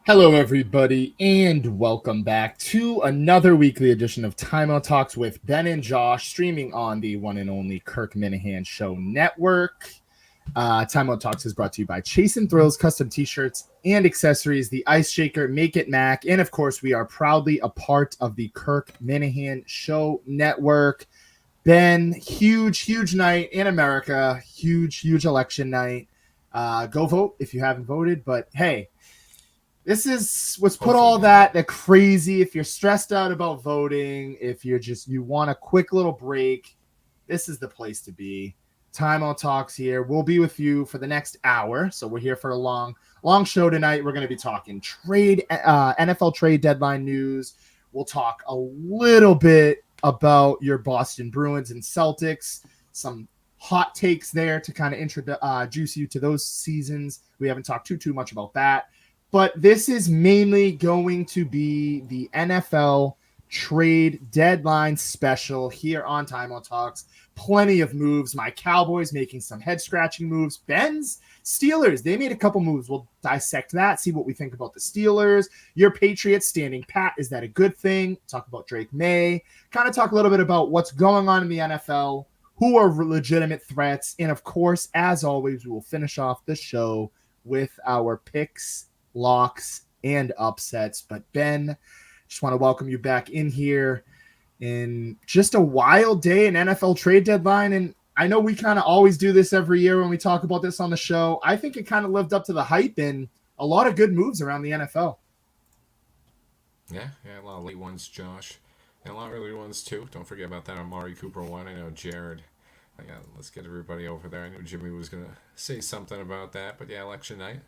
Hello, everybody, and welcome back to another weekly edition of Timeout Talks with Ben and Josh, streaming on the one and only Kirk Minahan Show Network. Timeout Talks is brought to you by Chase and Thrills custom t-shirts and accessories, the Ice Shaker, Make It Mac, and of course, we are proudly a part of the Kirk Minahan Show Network. Ben, huge night in America, huge election night. Go vote if you haven't voted, but hey, this is what's put all that crazy. If you're stressed out about voting, if you want a quick little break, this is the place to be. Timeout Talks here. We'll be with you for the next hour. So we're here for a long show tonight. We're going to be talking NFL trade deadline news. We'll talk a little bit about your Boston Bruins and Celtics, some hot takes there to kind of introduce you to those seasons. We haven't talked too much about that. But this is mainly going to be the NFL trade deadline special here on Timeout Talks. Plenty of moves. My Cowboys making some head-scratching moves. Ben's Steelers, they made a couple moves. We'll dissect that, see what we think about the Steelers. Your Patriots standing pat. Is that a good thing? Talk about Drake May. Kind of talk a little bit about what's going on in the NFL, who are legitimate threats. And, of course, as always, we will finish off the show with our picks, locks, and upsets. But Ben, just want to welcome you back in here in just a wild day in NFL trade deadline. And I know we kind of always do this every year when we talk about this on the show. I think it kind of lived up to the hype and a lot of good moves around the NFL. Yeah, a lot of late ones, Josh. And a lot of early ones, too. Don't forget about that Amari Cooper one. I know Jared. Let's get everybody over there. I knew Jimmy was going to say something about that. But yeah, election night.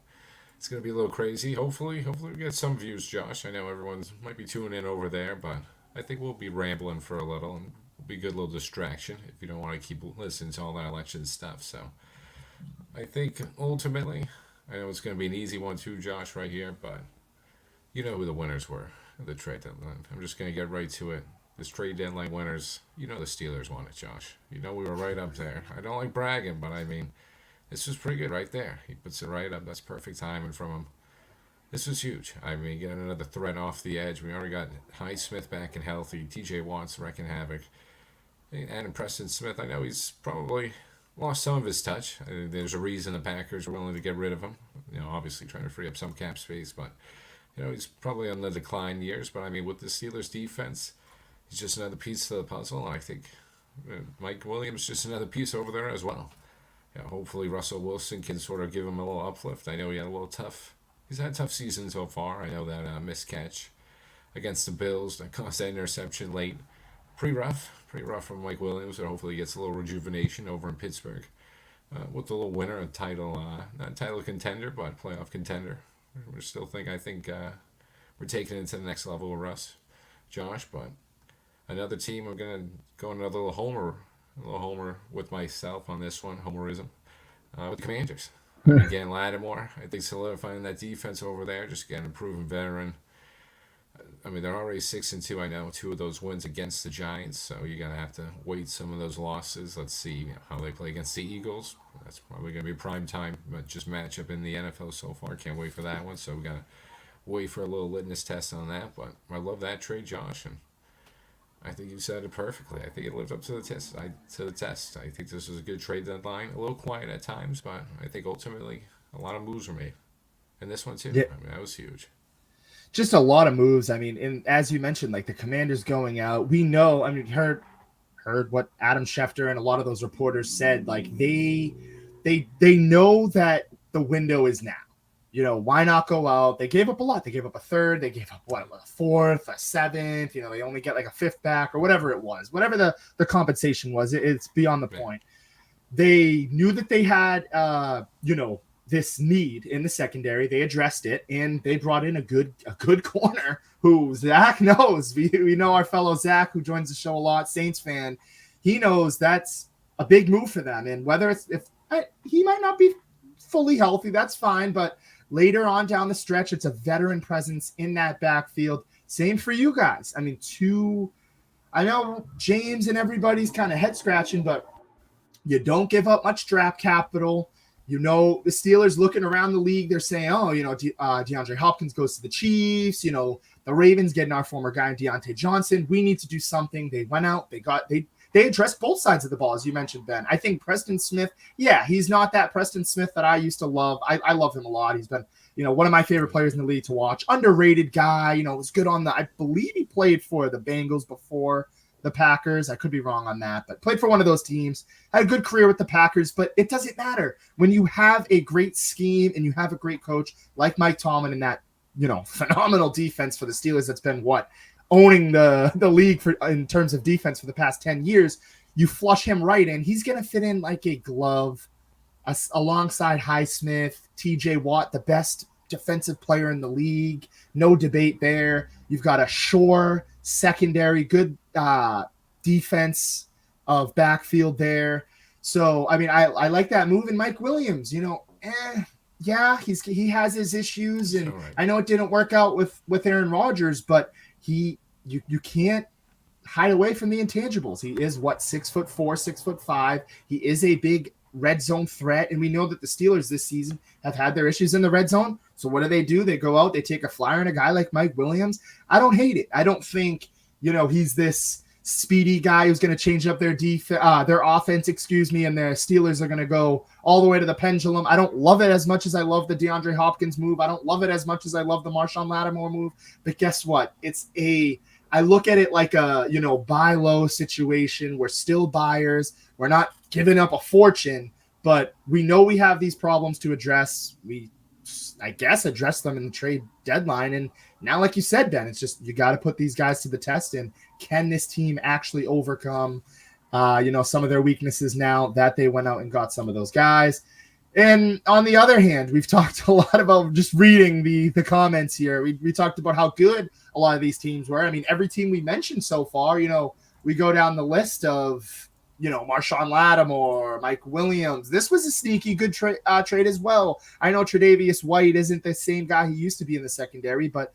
It's going to be a little crazy. Hopefully we get some views, Josh. I know everyone's might be tuning in over there, but I think we'll be rambling for a little, and it'll be a good little distraction if you don't want to keep listening to all that election stuff. So I think ultimately, I know it's going to be an easy one too, Josh, right here, but you know who the winners were of the trade deadline. I'm just going to get right to it. This trade deadline winners, you know the Steelers won it, Josh. You know we were right up there. I don't like bragging, but I mean, this was pretty good right there. He puts it right up. That's perfect timing from him. This was huge. I mean, getting another threat off the edge. We already got Highsmith back and healthy. TJ Watt's wrecking havoc. And Preston Smith, I know he's probably lost some of his touch. There's a reason the Packers are willing to get rid of him. You know, obviously trying to free up some cap space, but you know, he's probably on the decline years. But I mean, with the Steelers defense, he's just another piece to the puzzle. And I think Mike Williams just another piece over there as well. Yeah, hopefully Russell Wilson can sort of give him a little uplift. I know he had a little tough. He's had a tough season so far. I know that missed catch against the Bills that caused that interception late. Pretty rough from Mike Williams. But hopefully he gets a little rejuvenation over in Pittsburgh with the little winner, a title, not title contender, but playoff contender. I think we're taking it to the next level with Russ, Josh. But another team, I'm gonna go another little homer with myself on this one, homerism, with the Commanders. Again, Lattimore, I think solidifying that defense over there, just getting a proven veteran. I mean, they're already 6-2. I know 2 of those wins against the Giants, so you're gonna have to wait some of those losses. Let's see how they play against the Eagles. That's probably gonna be prime time, but just matchup in the NFL so far. Can't wait for that one. So we gotta wait for a little litmus test on that. But I love that trade, Josh, and I think you said it perfectly. I think it lived up to the test. I think this was a good trade deadline. A little quiet at times, but I think ultimately a lot of moves were made, and this one too. Yeah. I mean, that was huge. Just a lot of moves. I mean, and as you mentioned, like the Commanders going out, we know. I mean, heard what Adam Schefter and a lot of those reporters said. Like they know that the window is now. Why not go out? They gave up a lot. They gave up a third. They gave up a fourth, a seventh. They only get like a fifth back or whatever it was. Whatever the compensation was, it's beyond the point. They knew that they had, this need in the secondary. They addressed it, and they brought in a good corner who Zach knows. We know our fellow Zach, who joins the show a lot, Saints fan. He knows that's a big move for them. And whether he might not be fully healthy, that's fine. But later on down the stretch, it's a veteran presence in that backfield. Same for you guys. I mean, I know James and everybody's kind of head scratching, but you don't give up much draft capital. The Steelers looking around the league, they're saying, DeAndre Hopkins goes to the Chiefs. The Ravens getting our former guy, Deontay Johnson. We need to do something. They went out. They addressed both sides of the ball, as you mentioned, Ben. I think Preston Smith, he's not that Preston Smith that I used to love. I love him a lot. He's been, one of my favorite players in the league to watch. Underrated guy, was good I believe he played for the Bengals before the Packers. I could be wrong on that, but played for one of those teams. Had a good career with the Packers, but it doesn't matter. When you have a great scheme and you have a great coach like Mike Tomlin and that, phenomenal defense for the Steelers that's been owning the league in terms of defense for the past 10 years, you flush him right in. He's going to fit in like a glove alongside Highsmith, TJ Watt, the best defensive player in the league. No debate there. You've got a sure secondary, good defense of backfield there. So, I mean, I like that move. And Mike Williams, he has his issues, and right. I know it didn't work out with Aaron Rodgers, but you can't hide away from the intangibles. He is 6'4", 6'5". He is a big red zone threat, and we know that the Steelers this season have had their issues in the red zone. So what do? They go out, they take a flyer on a guy like Mike Williams. I don't hate it. I don't think he's this speedy guy who's going to change up their offense, and the Steelers are going to go all the way to the pendulum. I don't love it as much as I love the DeAndre Hopkins move. I don't love it as much as I love the Marshawn Lattimore move. But guess what? I look at it like a, buy low situation. We're still buyers. We're not giving up a fortune, but we know we have these problems to address. We, I guess, address them in the trade deadline. And now, like you said, Ben, it's just, you got to put these guys to the test. And can this team actually overcome, some of their weaknesses now that they went out and got some of those guys? And on the other hand, we've talked a lot about, just reading the comments here. We talked about how good a lot of these teams were. I mean, every team we mentioned so far, we go down the list of, Marshawn Lattimore, Mike Williams. This was a sneaky good trade as well. I know Tre'Davious White isn't the same guy he used to be in the secondary, but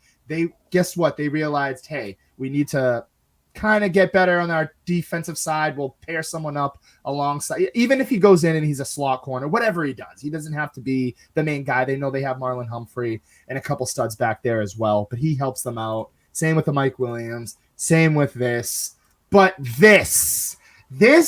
guess what? They realized, hey, we need to kind of get better on our defensive side. We'll pair someone up alongside, even if he goes in and he's a slot corner, whatever he does. He doesn't have to be the main guy. They know they have Marlon Humphrey and a couple studs back there as well, but he helps them out. Same with the Mike Williams. Same with this. But this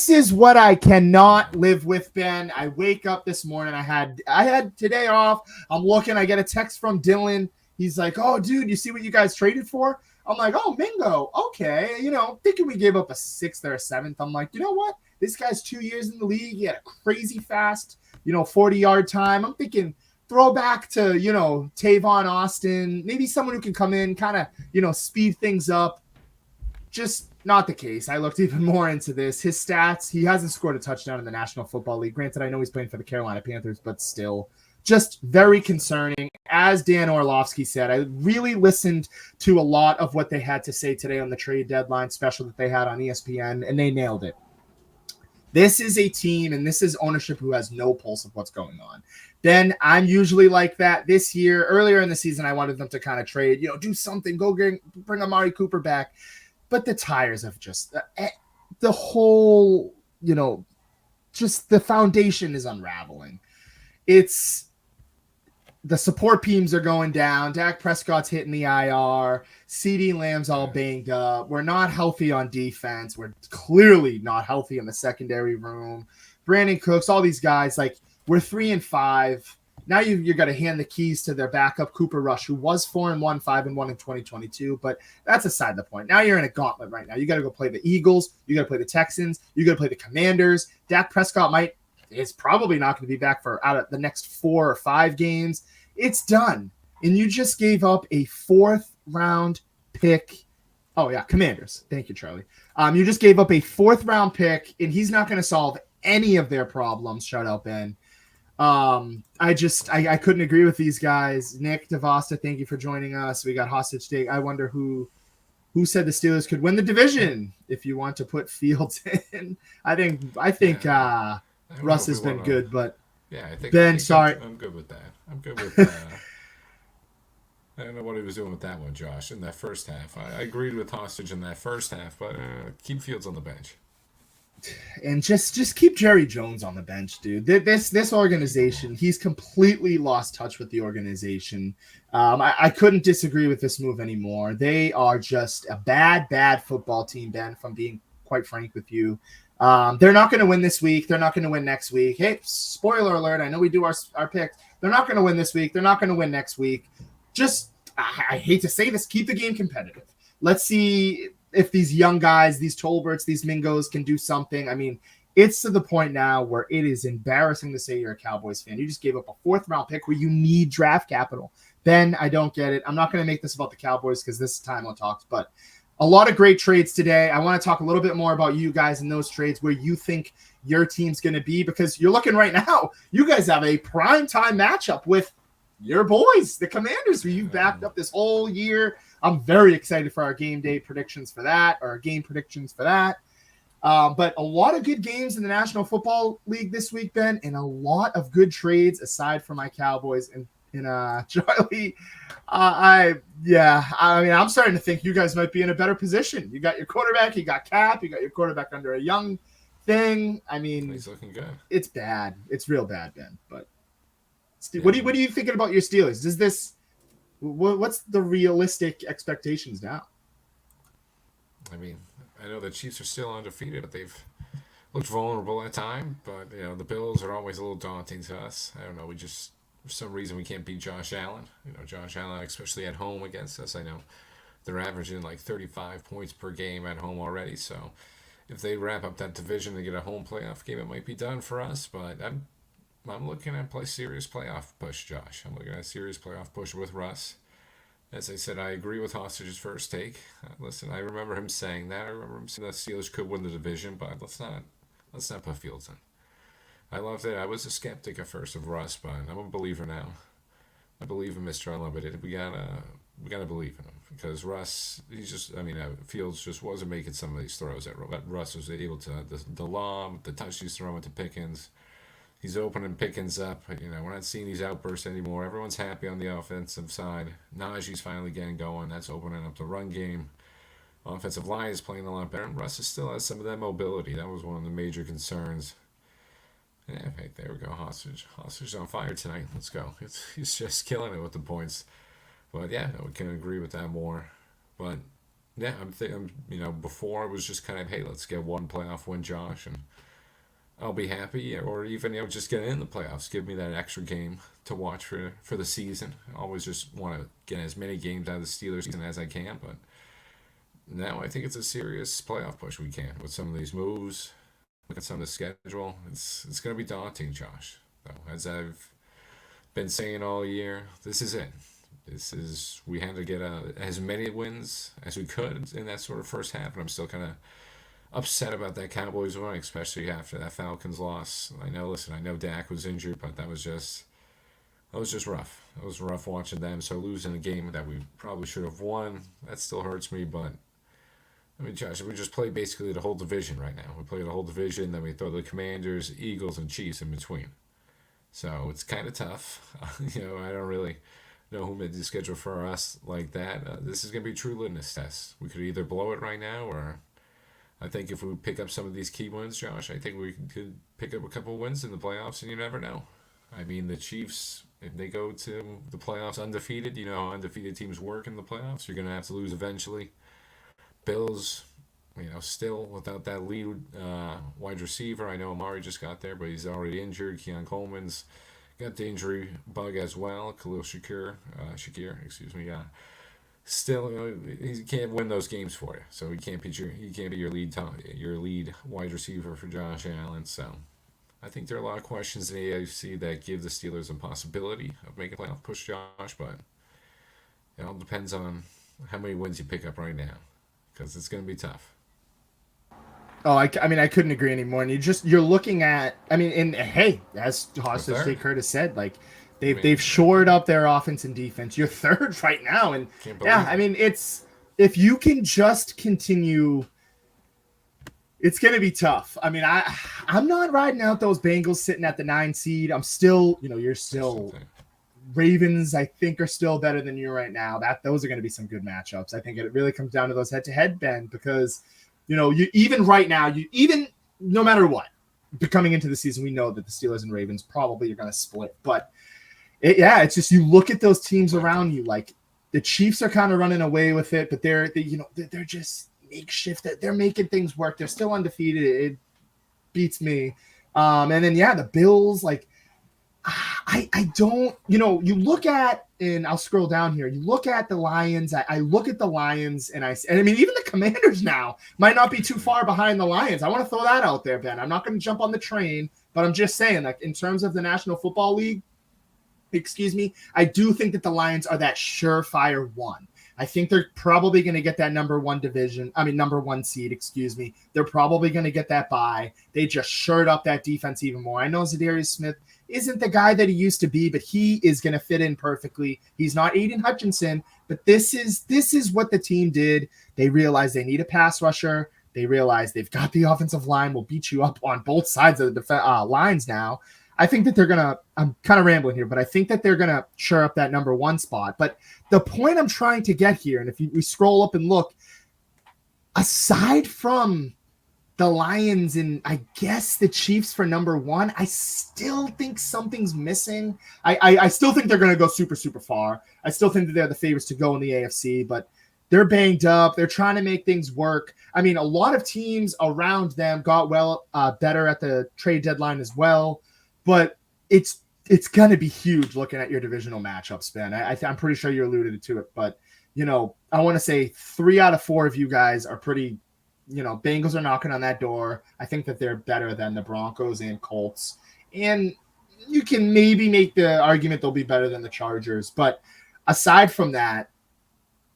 is what I cannot live with, Ben. I wake up this morning. I had today off. I'm looking. I get a text from Dylan. He's like, "Oh, dude, you see what you guys traded for?" I'm like, "Oh, Mingo. Okay." Thinking we gave up a sixth or a seventh. I'm like, you know what? This guy's 2 years in the league. He had a crazy fast, 40-yard time. I'm thinking throwback to, Tavon Austin, maybe someone who can come in, kind of, speed things up. Just not the case. I looked even more into this. His stats, he hasn't scored a touchdown in the National Football League. Granted, I know he's playing for the Carolina Panthers, but still just very concerning. As Dan Orlovsky said, I really listened to a lot of what they had to say today on the trade deadline special that they had on ESPN, and they nailed it. This is a team and this is ownership who has no pulse of what's going on. Then I'm usually like that. This year, earlier in the season, I wanted them to kind of trade, do something, go bring Amari Cooper back. But the tires have just, the whole, just the foundation is unraveling. It's, the support teams are going down. Dak Prescott's hitting the IR. CeeDee Lamb's all banged up. We're not healthy on defense. We're clearly not healthy in the secondary room. Brandon Cooks, all these guys, like, we're 3-5. Now you're going to hand the keys to their backup, Cooper Rush, who was 4-1, 5-1 in 2022. But that's aside the point. Now you're in a gauntlet right now. You got to go play the Eagles. You got to play the Texans. You got to play the Commanders. Dak Prescott is probably not going to be back for out of the next 4 or 5 games. It's done. And you just gave up a 4th-round pick. Oh, yeah, Commanders. Thank you, Charlie. You just gave up a 4th-round pick, and he's not going to solve any of their problems. Shout out, Ben. I couldn't agree with these guys. Nick DeVosta, thank you for joining us. We got Hostage Day. I wonder who said the Steelers could win the division if you want to put Fields in. I think Russ has been good, but yeah, I think Ben, sorry. I'm good with that. I'm good with I don't know what he was doing with that one, Josh, in that first half. I agreed with Hostage in that first half, but keep Fields on the bench. And just keep Jerry Jones on the bench, dude. This organization, he's completely lost touch with the organization. I couldn't disagree with this move anymore. They are just a bad football team, Ben, if I'm being quite frank with you. They're not going to win this week. They're not going to win next week. Hey, spoiler alert. I know we do our picks. They're not going to win this week. They're not going to win next week. Just, I hate to say this, keep the game competitive. Let's see if these young guys, these Tolberts, these Mingos can do something. I mean, it's to the point now where it is embarrassing to say you're a Cowboys fan. You just gave up a 4th-round pick where you need draft capital. Ben, I don't get it. I'm not going to make this about the Cowboys because this is Timeout Talks, but a lot of great trades today. I want to talk a little bit more about you guys in those trades, where you think your team's going to be, because you're looking right now. You guys have a primetime matchup with your boys, the Commanders, who you've backed up this whole year. I'm very excited for our game day predictions for that, or game predictions for that. But a lot of good games in the National Football League this week, Ben, and a lot of good trades aside from my Cowboys and Charlie. I'm starting to think you guys might be in a better position. You got your quarterback, you got Cap, you got your quarterback under a young thing. I mean, he's looking good. It's bad. It's real bad, Ben. But what are you thinking about your Steelers? What's the realistic expectations now? I mean, I know the Chiefs are still undefeated, but they've looked vulnerable at time. But the Bills are always a little daunting to us. I don't know. For some reason, we can't beat Josh Allen. Josh Allen, especially at home against us. I know they're averaging like 35 points per game at home already. So if they wrap up that division and get a home playoff game, it might be done for us. But I'm looking at a serious playoff push, Josh. I'm looking at a serious playoff push with Russ. As I said, I agree with Hostage's first take. Listen, I remember him saying that. I remember him saying the Steelers could win the division, but let's not put Fields in. I loved it. I was a skeptic at first of Russ, but I'm a believer now. I believe in Mr. Unlimited. We gotta believe in him, because Russ, Fields just wasn't making some of these throws that Russ was able to. The lob, the touch he's throwing to Pickens. He's opening Pickens up. We're not seeing these outbursts anymore. Everyone's happy on the offensive side. Najee's finally getting going. That's opening up the run game. Offensive line is playing a lot better. And Russ still has some of that mobility. That was one of the major concerns. Yeah, hey, there we go. Hostage's on fire tonight. Let's go. He's just killing it with the points. But yeah, we can agree with that more. But yeah, before it was just kind of, hey, let's get one playoff win, Josh, and I'll be happy. Or even just get in the playoffs. Give me that extra game to watch for the season. I always just want to get as many games out of the Steelers season as I can. But now I think it's a serious playoff push we can with some of these moves. Look at some of the schedule. It's going to be daunting, Josh. So, as I've been saying all year, this is it. We had to get as many wins as we could in that sort of first half, and I'm still kind of upset about that Cowboys win, especially after that Falcons loss. I know Dak was injured, but that was just rough. It was rough watching them. So losing a game that we probably should have won, that still hurts me, but I mean, Josh, we just play basically the whole division right now. We play the whole division, then we throw the Commanders, Eagles, and Chiefs in between. So it's kind of tough. I don't really know who made the schedule for us like that. This is going to be a true litmus test. We could either blow it right now, or I think if we pick up some of these key wins, Josh, I think we could pick up a couple of wins in the playoffs, and you never know. I mean, the Chiefs, if they go to the playoffs undefeated, you know how undefeated teams work in the playoffs. You're going to have to lose eventually. Bills, still without that lead wide receiver. I know Amari just got there, but he's already injured. Keon Coleman's got the injury bug as well. Khalil Shakir, excuse me. Still, he can't win those games for you. So he can't be your lead wide receiver for Josh Allen. So I think there are a lot of questions in the AFC that give the Steelers a possibility of making a playoff push, Josh. But it all depends on how many wins you pick up right now, because it's going to be tough. Oh, I mean, I couldn't agree anymore. And you're looking at, I mean, and hey, as Hostage J. Curtis said, like they've shored up their offense and defense. You're third right now, and I mean, it's if you can just continue, it's gonna be tough. I mean, I'm not riding out those Bengals sitting at the 9 seed. I'm still, you're still. Ravens, I think, are still better than you right now. Those are going to be some good matchups. I think it really comes down to those head-to-head, Ben, because you even right now, no matter what, coming into the season, we know that the Steelers and Ravens probably are going to split. But it's just you look at those teams around you, like the Chiefs are kind of running away with it, but they're just makeshift. They're making things work. They're still undefeated. It beats me. And then the Bills, like. I don't, you look at, and I'll scroll down here. You look at the Lions. I look at the Lions, and I mean, even the Commanders now might not be too far behind the Lions. I want to throw that out there, Ben. I'm not going to jump on the train, but I'm just saying, like, in terms of the National Football League, I do think that the Lions are that surefire one. I think they're probably going to get that number one seed, They're probably going to get that bye. They just shored up that defense even more. I know Zadarius Smith isn't the guy that he used to be, but he is going to fit in perfectly. He's not Aiden Hutchinson, but this is what the team did. They realized they need a pass rusher. They realized they've got the offensive line will beat you up on both sides of the lines now. I think that they're going to – I'm kind of rambling here, but I think that they're going to shore up that number one spot. But the point I'm trying to get here, and if we scroll up and look, aside from the Lions and I guess the Chiefs for number one, I still think something's missing. I still think they're going to go super, super far. I still think that they're the favorites to go in the AFC, but they're banged up. They're trying to make things work. I mean, a lot of teams around them got better at the trade deadline as well. But it's going to be huge looking at your divisional matchups, Ben. I'm pretty sure you alluded to it. But, I want to say 3 out of 4 of you guys are pretty, Bengals are knocking on that door. I think that they're better than the Broncos and Colts. And you can maybe make the argument they'll be better than the Chargers. But aside from that,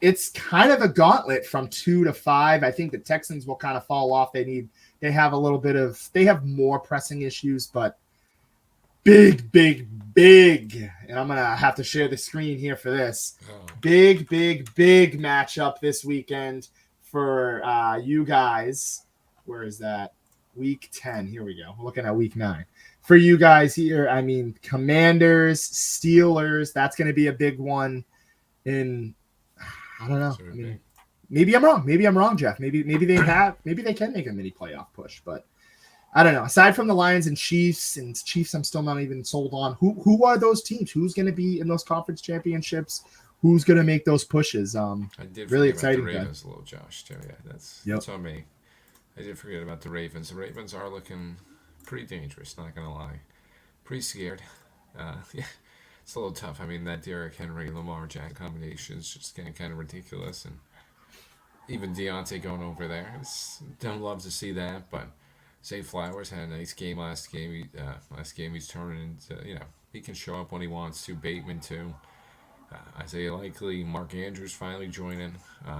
it's kind of a gauntlet from 2 to 5. I think the Texans will kind of fall off. They have more pressing issues, but big, and I'm going to have to share the screen here for this. Big matchup this weekend for you guys. Where is that? Week 10. Here we go. We're looking at week 9. For you guys here, I mean, Commanders, Steelers, that's going to be a big one. And I don't know. I mean, maybe I'm wrong, Jeff. Maybe they can make a mini playoff push, but I don't know. Aside from the Lions and Chiefs, I'm still not even sold on. Who are those teams? Who's going to be in those conference championships? Who's going to make those pushes? I did really exciting. About the Ravens a little, Josh. Too. Yeah, that's on me. I did forget about the Ravens. The Ravens are looking pretty dangerous. Not going to lie, pretty scared. Yeah, it's a little tough. I mean, that Derrick Henry, Lamar Jack combination is just getting kind of ridiculous, and even Deontay going over there. Don't love to see that, but. Zay Flowers had a nice game last game. Last game he's turning into, he can show up when he wants to. Bateman too. Isaiah Likely, Mark Andrews finally joining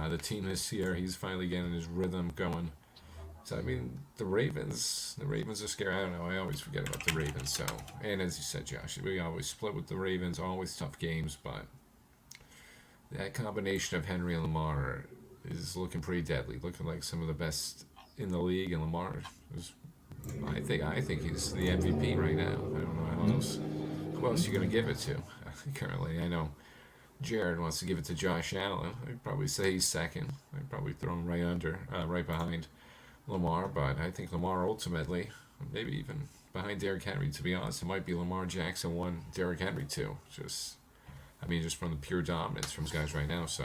the team this year. He's finally getting his rhythm going. So I mean, the Ravens are scary. I don't know. I always forget about the Ravens. So, and as you said, Josh, we always split with the Ravens. Always tough games, but that combination of Henry and Lamar is looking pretty deadly, looking like some of the best in the league. And Lamar is, I think he's the MVP right now. I don't know who else you gonna give it to currently. I know Jared wants to give it to Josh Allen. I'd probably say he's second. I'd probably throw him right behind Lamar. But I think Lamar ultimately, maybe even behind Derrick Henry. To be honest, it might be Lamar Jackson 1, Derrick Henry 2. Just from the pure dominance from these guys right now. So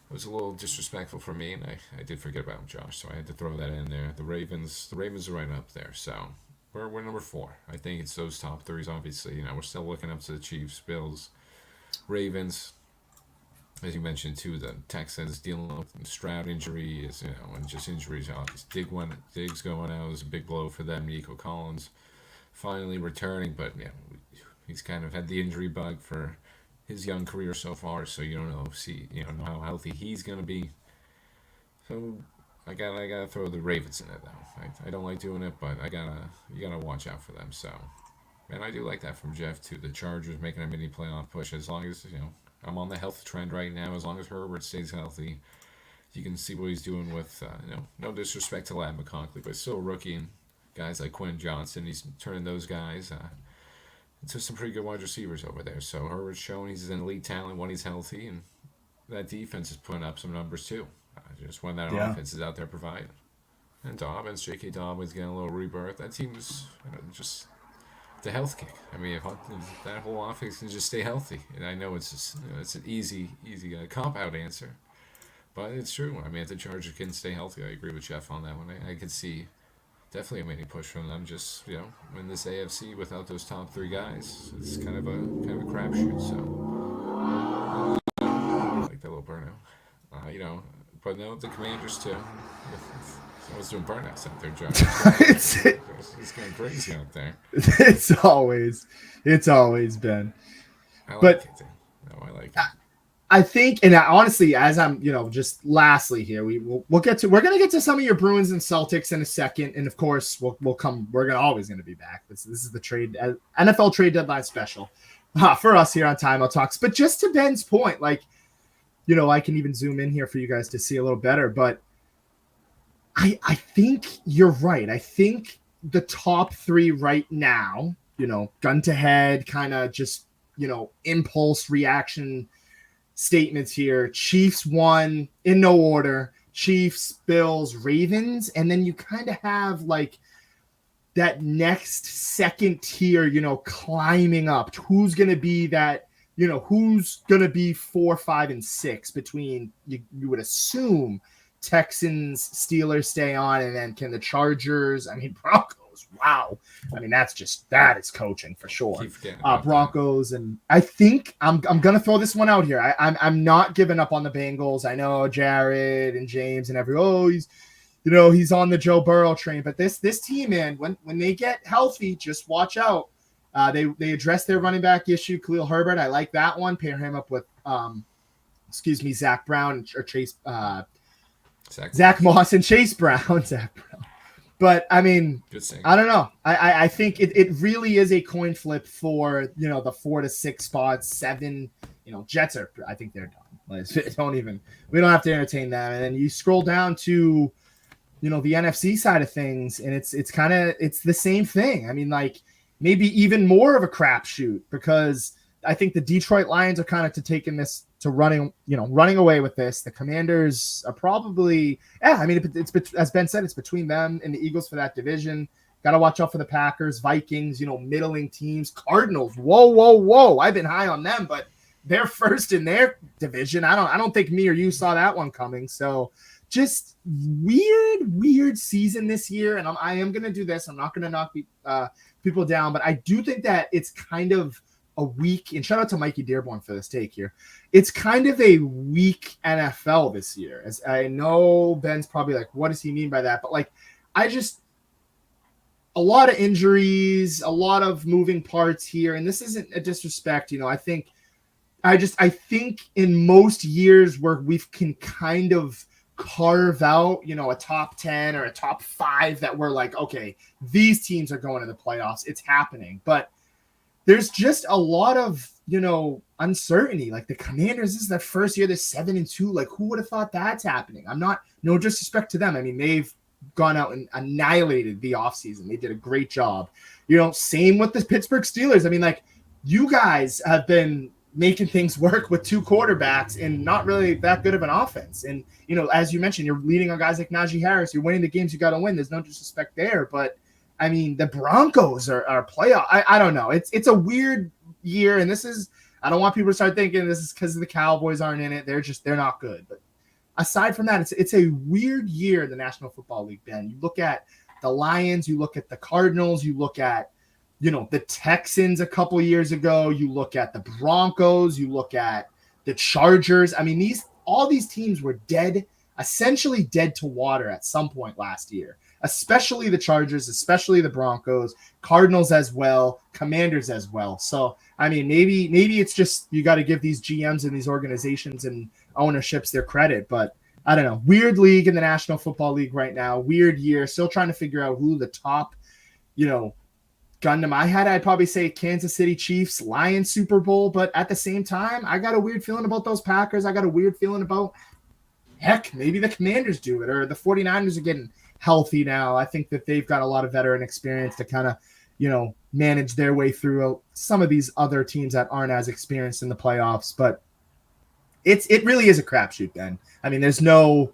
it was a little disrespectful for me, and I did forget about Josh, so I had to throw that in there. The Ravens are right up there. So we're number 4. I think it's those top threes. Obviously, we're still looking up to the Chiefs, Bills, Ravens. As you mentioned too, the Texans dealing with Stroud injuries, and just injuries. Diggs going out was a big blow for them. Nico Collins finally returning, but he's kind of had the injury bug for his young career so far, so you don't know how healthy he's gonna be. So I gotta throw the Ravens in it though. I don't like doing it, but you gotta watch out for them. So, and I do like that from Jeff too. The Chargers making a mini playoff push. As long as I'm on the health trend right now. As long as Herbert stays healthy, you can see what he's doing with no disrespect to Lad McConkley, but still a rookie, and guys like Quinn Johnson. He's turning those guys. To some pretty good wide receivers over there. So Herbert's showing he's an elite talent when he's healthy, and that defense is putting up some numbers too. Just when that offense is out there providing. And Dobbins, J.K. Dobbins getting a little rebirth. That team is just the health kick. I mean, if that whole offense can just stay healthy, and I know it's an easy cop-out answer, but it's true. I mean, if the Chargers can stay healthy, I agree with Jeff on that one. I could see definitely a mini push from them. Just in this AFC without those top 3 guys, it's kind of a crapshoot. So I like that little burnout. But no, the Commanders too. Someone's doing burnouts out there, Josh. It's going crazy out there. It's always been. I like it. No, I like it. I think, and honestly, as I'm, just lastly here, we're gonna get to some of your Bruins and Celtics in a second, and of course we'll come. We're always gonna be back. This is the NFL trade deadline special for us here on Timeout Talks. But just to Ben's point, I can even zoom in here for you guys to see a little better. But I think you're right. I think the top 3 right now, gun to head, kind of just impulse reaction statements here. Chiefs 1 in no order. Chiefs, Bills, Ravens, and then you kind of have that next second tier, climbing up. Who's going to be that? Who's going to be 4, 5, and 6 between you would assume Texans, Steelers stay on, and then can the Chargers? I mean, Broncos. Wow. I mean, that is coaching for sure. Broncos, and I think I'm gonna throw this one out here. I'm not giving up on the Bengals. I know Jared and James and he's on the Joe Burrow train, but this team, man, when they get healthy, just watch out. They address their running back issue. Khalil Herbert, I like that one. Pair him up with Zach Brown or Chase. Zach Moss and Chase Brown. Zach Brown. But I mean, I don't know. I think it really is a coin flip for the 4 to 6 spots. 7, Jets are. I think they're done. We don't have to entertain them. And then you scroll down to the NFC side of things, and it's the same thing. I mean, maybe even more of a crapshoot, because I think the Detroit Lions are kind of running away with this. The Commanders are probably, I mean, it's as Ben said, it's between them and the Eagles for that division. Got to watch out for the Packers, Vikings, middling teams, Cardinals. Whoa. I've been high on them, but they're first in their division. I don't think me or you saw that one coming. So just weird season this year. And I am going to do this. I'm not going to knock people down, but I do think that it's kind of a weak, and shout out to Mikey Dearborn for this take here. It's kind of a weak NFL this year. As I know Ben's probably like, what does he mean by that? But a lot of injuries, a lot of moving parts here. And this isn't a disrespect. I think in most years where we can kind of carve out, a top 10 or a top 5 that we're like, okay, these teams are going to the playoffs. It's happening. But there's just a lot of uncertainty. Like the Commanders, this is their first year, they're 7-2. Like, who would have thought that's happening? I'm not, no disrespect to them. I mean, they've gone out and annihilated the offseason. They did a great job. Same with the Pittsburgh Steelers. I mean, like, you guys have been making things work with two quarterbacks and not really that good of an offense. And, as you mentioned, you're leading on guys like Najee Harris. You're winning the games you got to win. There's no disrespect there. But, I mean, the Broncos are playoff. I don't know. It's a weird year. And I don't want people to start thinking this is because the Cowboys aren't in it. They're not good. But aside from that, it's a weird year in the National Football League, Ben. You look at the Lions, you look at the Cardinals, you look at the Texans a couple years ago, you look at the Broncos, you look at the Chargers. I mean, all these teams were essentially dead to water at some point last year, especially the Chargers, especially the Broncos, Cardinals as well, Commanders as well. So, I mean, maybe it's just you got to give these GMs and these organizations and ownerships their credit, but I don't know. Weird league in the National Football League right now. Weird year. Still trying to figure out who the top, gun to my head, I'd probably say Kansas City Chiefs, Lions Super Bowl. But at the same time, I got a weird feeling about those Packers. I got a weird feeling about, heck, maybe the Commanders do it, or the 49ers are getting healthy now. I think that they've got a lot of veteran experience to kind of, manage their way through some of these other teams that aren't as experienced in the playoffs. But it really is a crapshoot, Ben. I mean, there's no,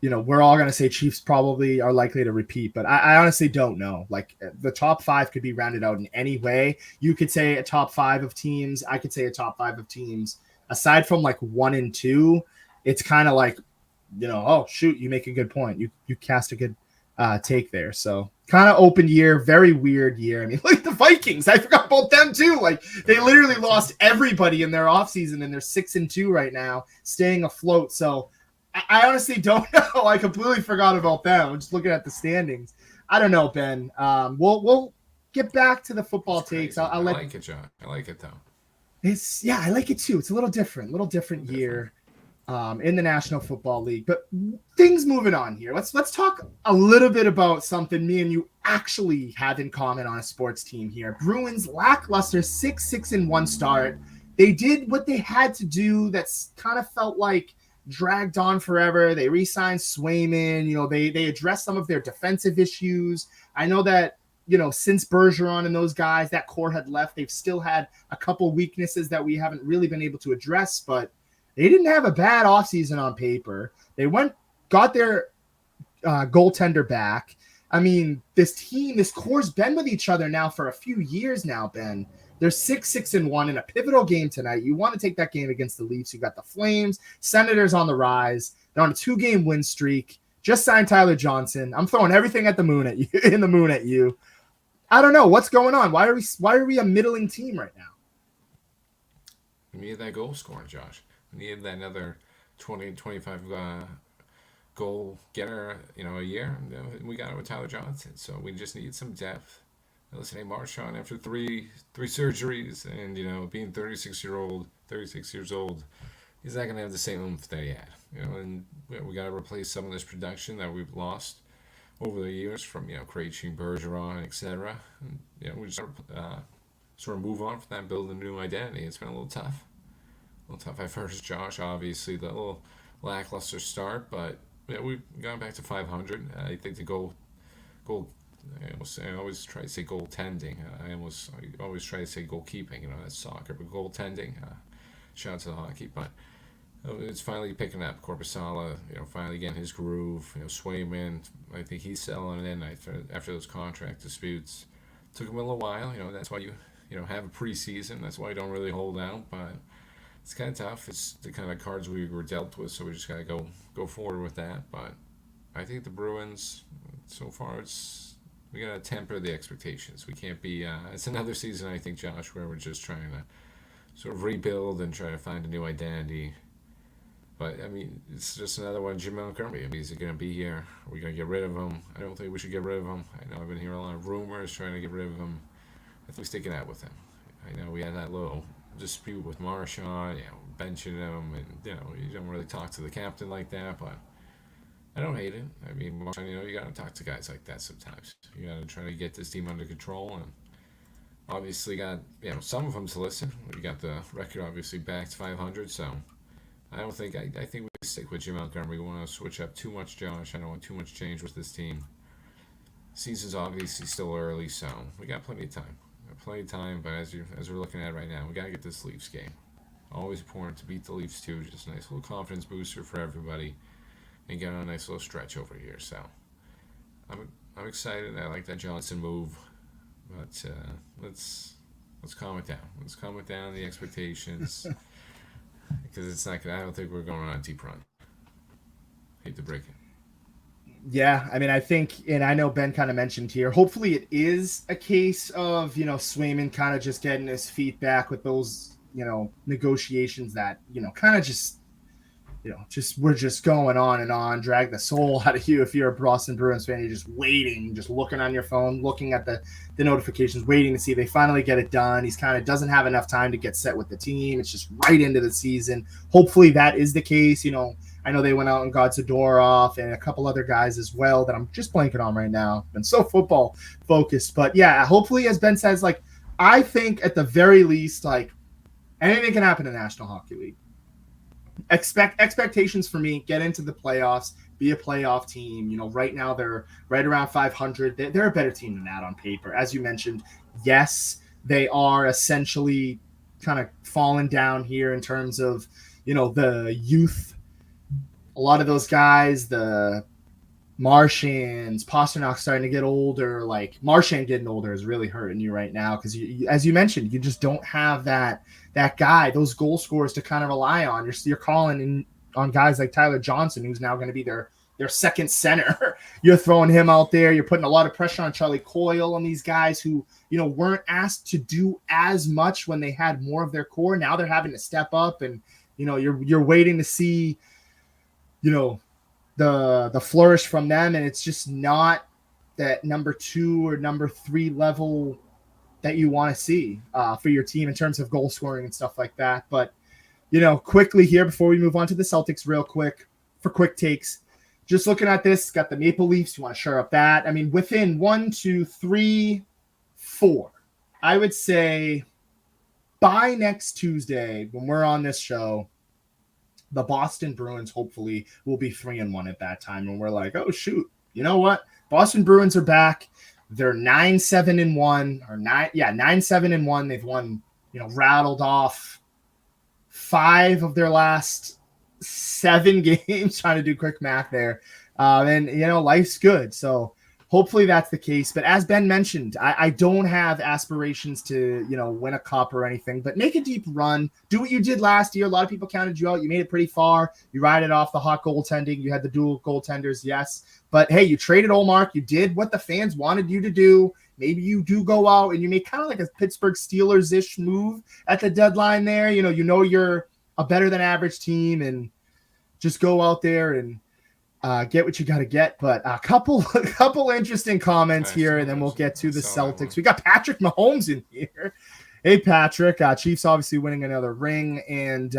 we're all going to say Chiefs probably are likely to repeat, but I honestly don't know. Like the top five could be rounded out in any way. You could say a top five of teams. I could say a top five of teams. Aside from like 1 and 2, it's kind of like, oh shoot, you make a good point. You cast a good take there. So kind of open year, very weird year. I mean, like the Vikings, I forgot about them too. Like they literally lost everybody in their offseason and they're 6-2 right now, staying afloat. So I honestly don't know. I completely forgot about them. I'm just looking at the standings. I don't know, Ben. We'll get back to the football takes. I like it, John. I like it though. I like it too. It's a little different year in the National Football League. But things moving on here. Let's talk a little bit about something me and you actually have in common on a sports team here. Bruins lackluster 6-1 start. They did what they had to do. That's kind of felt like dragged on forever. They re-signed Swayman. They addressed some of their defensive issues. I know that, since Bergeron and those guys, that core had left, they've still had a couple weaknesses that we haven't really been able to address, but they didn't have a bad offseason on paper. They got their goaltender back. I mean, this core's been with each other now for a few years now, Ben. They're 6-1 in a pivotal game tonight. You want to take that game against the Leafs. You got the Flames, Senators on the rise. They're on a 2-game win streak. Just signed Tyler Johnson. I'm throwing everything at the moon at you. In the moon at you. I don't know what's going on. Why are we a middling team right now? We needed that goal scoring, Josh. We needed that another 20, 25 goal getter, a year. We got it with Tyler Johnson. So we just need some depth. Listen, hey, Marshawn, after three surgeries and, being 36 years old, he's not going to have the same oomph that he had. And we got to replace some of this production that we've lost over the years from, Krejci, Bergeron, etc. We just sort of move on from that, build a new identity. It's been a little tough. At first, Josh. Obviously, the little lackluster start, but we've gone back to 500. I think the goal I always try to say goaltending. I always try to say goalkeeping. That's soccer, but goaltending. Shout out to the hockey, but it's finally picking up. Corpusala, finally getting his groove. Swayman, I think he's settling in after those contract disputes. Took him a little while. That's why you have a preseason. That's why you don't really hold out, but it's kind of tough. It's the kind of cards we were dealt with, so we just gotta go forward with that. But I think the Bruins, so far, we gotta temper the expectations. We can't be. It's another season, I think, Josh, where we're just trying to sort of rebuild and try to find a new identity. But I mean, it's just another one. Jim Montgomery. Is he gonna be here? Are we gonna get rid of him? I don't think we should get rid of him. I know I've been hearing a lot of rumors trying to get rid of him. I think we're sticking out with him. I know we had that little dispute with Marshawn, benching him, and you don't really talk to the captain like that, but I don't hate it. I mean, you got to talk to guys like that sometimes. You got to try to get this team under control, and obviously got some of them to listen. We got the record obviously back to 500, so I think we stick with Jim Montgomery. We want to switch up too much, Josh. I don't want too much change with this team. Season's obviously still early, so we got plenty of time. But as we're looking at it right now, we gotta get this Leafs game. Always important to beat the Leafs too. Just a nice little confidence booster for everybody, and get on a nice little stretch over here. So I'm excited. I like that Johnson move, but let's calm it down. Let's calm it down the expectations because it's not gonna. I don't think we're going on a deep run. Hate to break it. Yeah, I mean, I think, and I know Ben kind of mentioned here, hopefully it is a case of, Swayman kind of just getting his feet back with those, negotiations that, kind of just, we're just going on, drag the soul out of you. If you're a Boston Bruins fan, you're just waiting, just looking on your phone, looking at the notifications, waiting to see if they finally get it done. He's kind of doesn't have enough time to get set with the team. It's just right into the season. Hopefully that is the case. I know they went out and got Zadorov and a couple other guys as well that I'm just blanking on right now. Been so football focused. But yeah, hopefully, as Ben says, I think at the very least, anything can happen in the National Hockey League. Expectations for me, get into the playoffs, be a playoff team. Right now they're right around 500. They're a better team than that on paper. As you mentioned, yes, they are essentially kind of falling down here in terms of, the youth. A lot of those guys, the Martians, Pasternak's starting to get older. Martian getting older is really hurting you right now because, as you mentioned, you just don't have that guy, those goal scorers to kind of rely on. You're calling in on guys like Tyler Johnson, who's now going to be their second center. You're throwing him out there. You're putting a lot of pressure on Charlie Coyle and these guys who, weren't asked to do as much when they had more of their core. Now they're having to step up, and you're waiting to see the flourish from them, and it's just not that number 2 or number 3 level that you want to see for your team in terms of goal scoring and stuff like that. But quickly here before we move on to the Celtics, real quick for quick takes, just looking at this, got the Maple Leafs. You want to shore up that? I mean, within 1, 2, 3, 4, I would say by next Tuesday when we're on this show, the Boston Bruins hopefully will be 3-1 at that time. And we're like, oh, shoot, you know what? Boston Bruins are back. They're 9-7-1 or 9-7-1. They've won, rattled off 5 of their last 7 games, trying to do quick math there. And life's good. So hopefully that's the case. But as Ben mentioned, I don't have aspirations to, win a cup or anything, but make a deep run. Do what you did last year. A lot of people counted you out. You made it pretty far. You ride it off the hot goaltending. You had the dual goaltenders, yes. But, hey, you traded Olmark. You did what the fans wanted you to do. Maybe you do go out and you make kind of like a Pittsburgh Steelers-ish move at the deadline there. You're a better-than-average team, and just go out there and get what you got to get. But a couple interesting comments here, and then we'll get to the Celtics. We got Patrick Mahomes in here. Hey, Patrick. Chiefs obviously winning another ring, and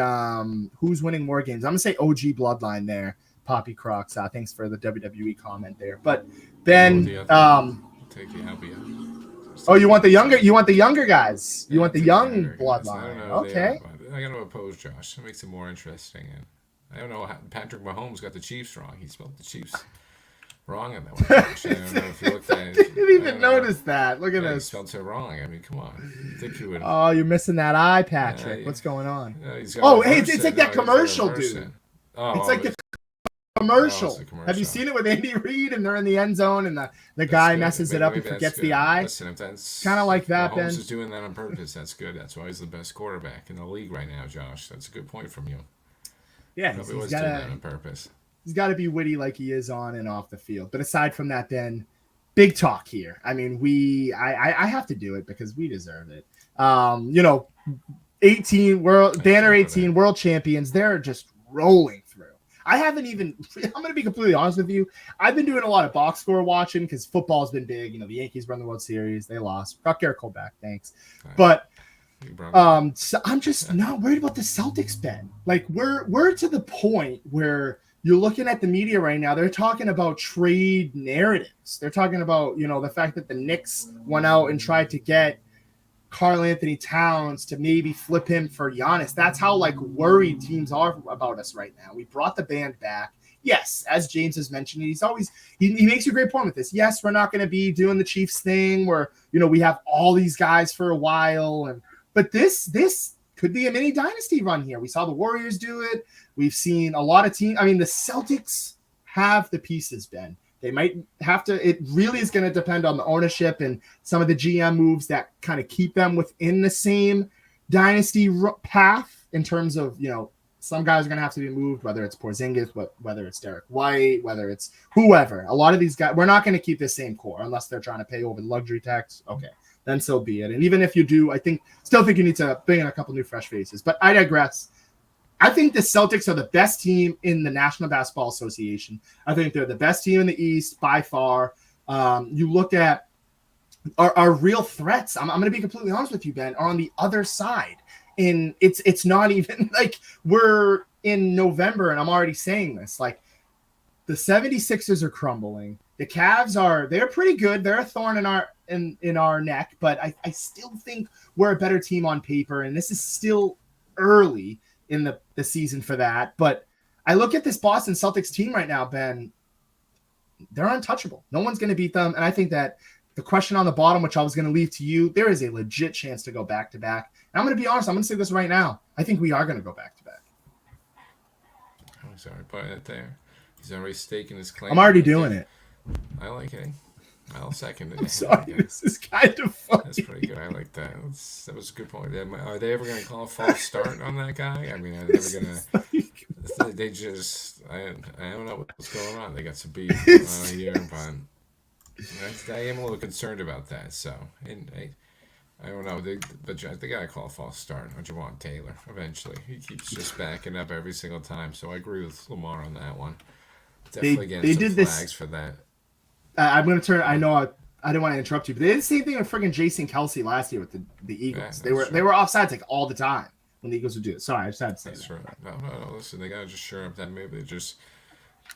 who's winning more games? I'm going to say OG Bloodline there. Poppy Crocs. Thanks for the WWE comment there. But Ben, take the Albia. You want the younger guys. You want the young Bloodline. Okay. I got to oppose Josh. It makes it more interesting. And I don't know how Patrick Mahomes got the Chiefs wrong. He spelled the Chiefs wrong on that one. I don't know if you looked at it. I didn't even notice that. Look at this. He spelled it wrong. I mean, come on. I think you would. Oh, you're missing that eye, Patrick. What's going on? It's like that commercial, dude. It's like the commercial. Have you seen it with Andy Reid and they're in the end zone and the guy messes it up and forgets the eye? Kind of like that, Ben. Mahomes is doing that on purpose. That's good. That's why he's the best quarterback in the league right now, Josh. That's a good point from you. Yeah, he's doing that on purpose. He's got to be witty like he is on and off the field. But aside from that, Ben, big talk here. I mean, I have to do it because we deserve it. 18 world champions. They're just rolling through. I'm going to be completely honest with you. I've been doing a lot of box score watching because football's been big. The Yankees won the World Series. They lost. Got Garrett Cole back. Thanks. But so I'm just not worried about the Celtics, Ben. We're to the point where you're looking at the media right now. They're talking about trade narratives. They're talking about, the fact that the Knicks went out and tried to get Karl Anthony Towns to maybe flip him for Giannis. That's how like worried teams are about us right now. We brought the band back. Yes, as James has mentioned, he makes a great point with this. Yes, we're not going to be doing the Chiefs thing where we have all these guys for a while, but this could be a mini dynasty run here. We saw the Warriors do it. We've seen a lot of teams. I mean, the Celtics have the pieces, Ben. They might have to. It really is going to depend on the ownership and some of the GM moves that kind of keep them within the same dynasty path in terms of, some guys are going to have to be moved, whether it's Porzingis, whether it's Derek White, whether it's whoever. A lot of these guys, we're not going to keep the same core unless they're trying to pay over the luxury tax. Okay, then so be it. And even if you do, still think you need to bring in a couple new fresh faces. But I digress. I think the Celtics are the best team in the National Basketball Association. I think they're the best team in the East by far. You look at our real threats. I'm going to be completely honest with you, Ben, are on the other side. And it's not even like we're in November and I'm already saying this. Like the 76ers are crumbling. The Cavs they're pretty good. They're a thorn in our neck, but I still think we're a better team on paper. And this is still early in the season for that. But I look at this Boston Celtics team right now, Ben, they're untouchable. No one's going to beat them. And I think that the question on the bottom, which I was going to leave to you, there is a legit chance to go back-to-back. And I'm going to be honest. I'm going to say this right now. I think we are going to go back-to-back. I'm sorry, put it there. He's already staking his claim. I'm already doing it. I like it. I'll second it. I'm sorry. This is kind of funny. That's pretty good. I like that. That was a good point. Are they ever going to call a false start on that guy? I mean, are they ever going to... They just... I don't know what's going on. They got some beef here, but I am a little concerned about that. So, and I don't know. But they got to call a false start on Javon Taylor eventually. He keeps just backing up every single time. So I agree with Lamar on that one. Definitely getting some flags for that. I'm going to turn. I know I didn't want to interrupt you, but they did the same thing with friggin' Jason Kelsey last year with the Eagles. They were offsides like all the time when the Eagles would do it. Sorry, I just had to say that's that. Right. No. Listen, they got to just shore up that. Maybe they just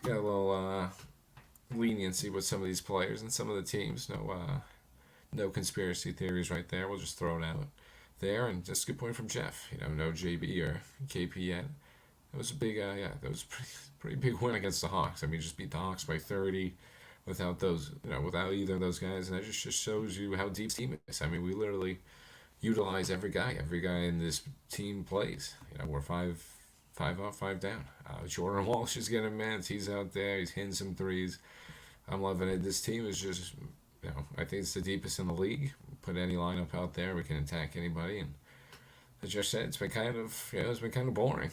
got a little leniency with some of these players and some of the teams. No conspiracy theories right there. We'll just throw it out there. And just a good point from Jeff. No JB or KP yet. That was a big, that was pretty big win against the Hawks. I mean, just beat the Hawks by 30 without without either of those guys, and that just shows you how deep the team is. I mean, we literally utilize every guy in this team plays. We're five up, 5 down. Jordan Walsh is getting minutes. He's out there. He's hitting some threes. I'm loving it. This team is just, I think it's the deepest in the league. Put any lineup out there, we can attack anybody, and as Josh said, it's been kind of boring.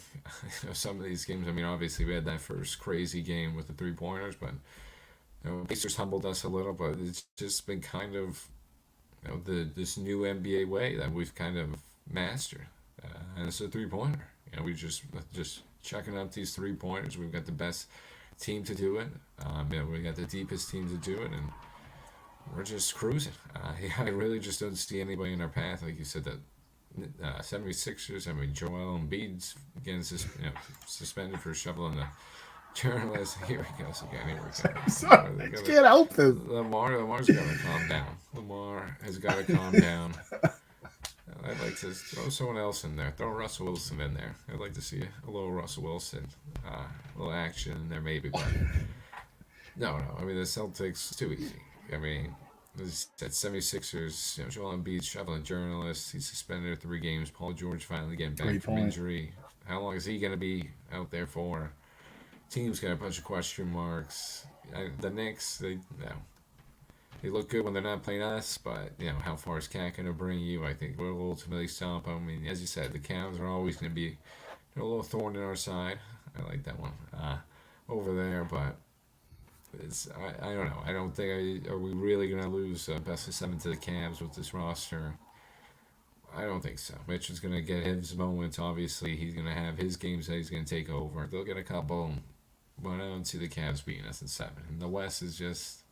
Some of these games. I mean, obviously we had that first crazy game with the 3-pointers, but Pacers humbled us a little. But it's just been kind of this new NBA way that we've kind of mastered, and it's a 3-pointer. We just chucking up these 3-pointers. We've got the best team to do it. We got the deepest team to do it, and we're just cruising. I really just don't see anybody in our path, like you said, that 76ers. I mean, Joel Embiid's getting suspended for shoveling the journalist. Here he goes again. Sorry, I can't help this. Lamar's got to calm down. Lamar has got to calm down. I'd like to throw someone else in there. Throw Russell Wilson in there. I'd like to see a little Russell Wilson, a little action in there maybe. But no. I mean, the Celtics, too easy. I mean, at 76ers, Joel Embiid shoveling journalists. He's suspended 3 games. Paul George finally getting back from injury. How long is he going to be out there for? Team's got a bunch of question marks. The Knicks, they look good when they're not playing us, but how far is Cat going to bring you? I think we'll ultimately stop them. I mean, as you said, the Cavs are always going to be a little thorn in our side. I like that one over there, but I don't know. I don't think are we really going to lose best of 7 to the Cavs with this roster? I don't think so. Mitch is going to get his moments. Obviously, he's going to have his games that he's going to take over. They'll get a couple, but I don't see the Cavs beating us in 7. And the West is just...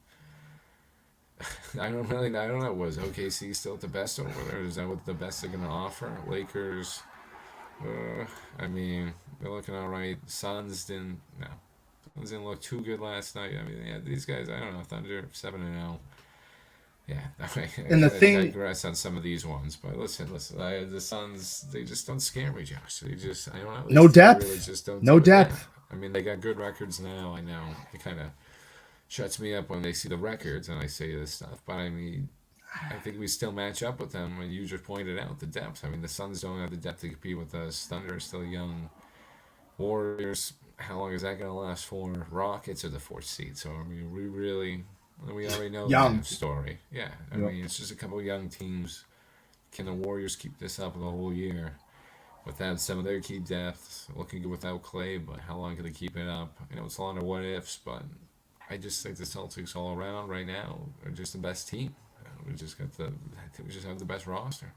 I don't know. Was OKC still the best over there? Is that what the best they're going to offer? Lakers, I mean, they're looking all right. Suns didn't look too good last night. I mean, these guys, I don't know, Thunder 7-0. Yeah, I mean, I And the kind of thing, digress on some of these ones, but listen, the Suns, they just don't scare me, Josh. They just, I don't know, no they really depth, just don't no do it. Yeah, depth. I mean, they got good records now. I know it kind of shuts me up when they see the records and I say this stuff, but I mean, I think we still match up with them. And you just pointed out the depth. I mean, the Suns don't have the depth to compete with us. Thunder is still young. Warriors, how long is that going to last for? Rockets are the fourth seed. So, I mean, we already know Young. that story. Yeah, I Yep. mean, it's just a couple of young teams. Can the Warriors keep this up the whole year without some of their key depth? Looking good without Clay, but how long can they keep it up? You know, it's a lot of what ifs, but I just think the Celtics all around right now are just the best team. We just got the, I think we just have the best roster.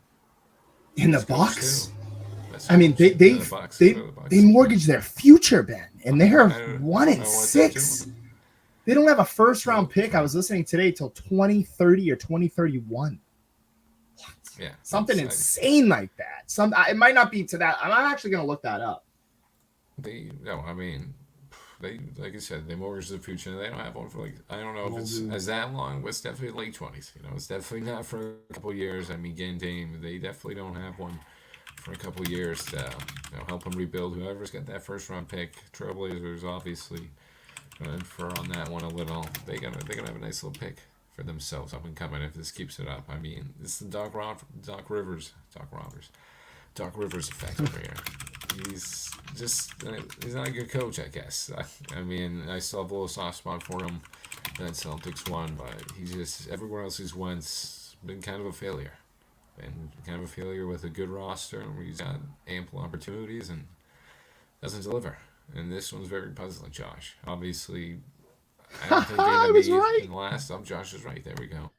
In the Best coach too. Bucks. Best I mean, coach. they Yeah, they the Bucks. they Go the they Bucks. mortgage their future, Ben, and they are I one don't and know what they're doing. six. They don't have a first They're round looking pick. I for. was listening today till 2030 or 2031. What? Yeah, Something insane like that. It might not be to that. I'm actually going to look that up. they no. I mean, they like I said, they mortgage the future. And they don't have one for like I don't know if it's as that long, but it's definitely late 20s. You know, it's definitely not for a couple years. I mean, getting Dame, they definitely don't have one for a couple years to help them rebuild. Whoever's got that first round pick, Trailblazers obviously gonna infer on that one a little. They're gonna have a nice little pick for themselves up and coming if this keeps it up. I mean, it's the Doc Rivers effect over here. He's just he's not a good coach, I guess. I mean, I still have a little soft spot for him. That Celtics won, but he's just everywhere else he's went been kind of a failure. And kind of a failure with a good roster where he's got ample opportunities and doesn't deliver. And this one's very puzzling, Josh. Obviously, I don't think they're I going to was be right. in last. Oh, Josh is right. There we go.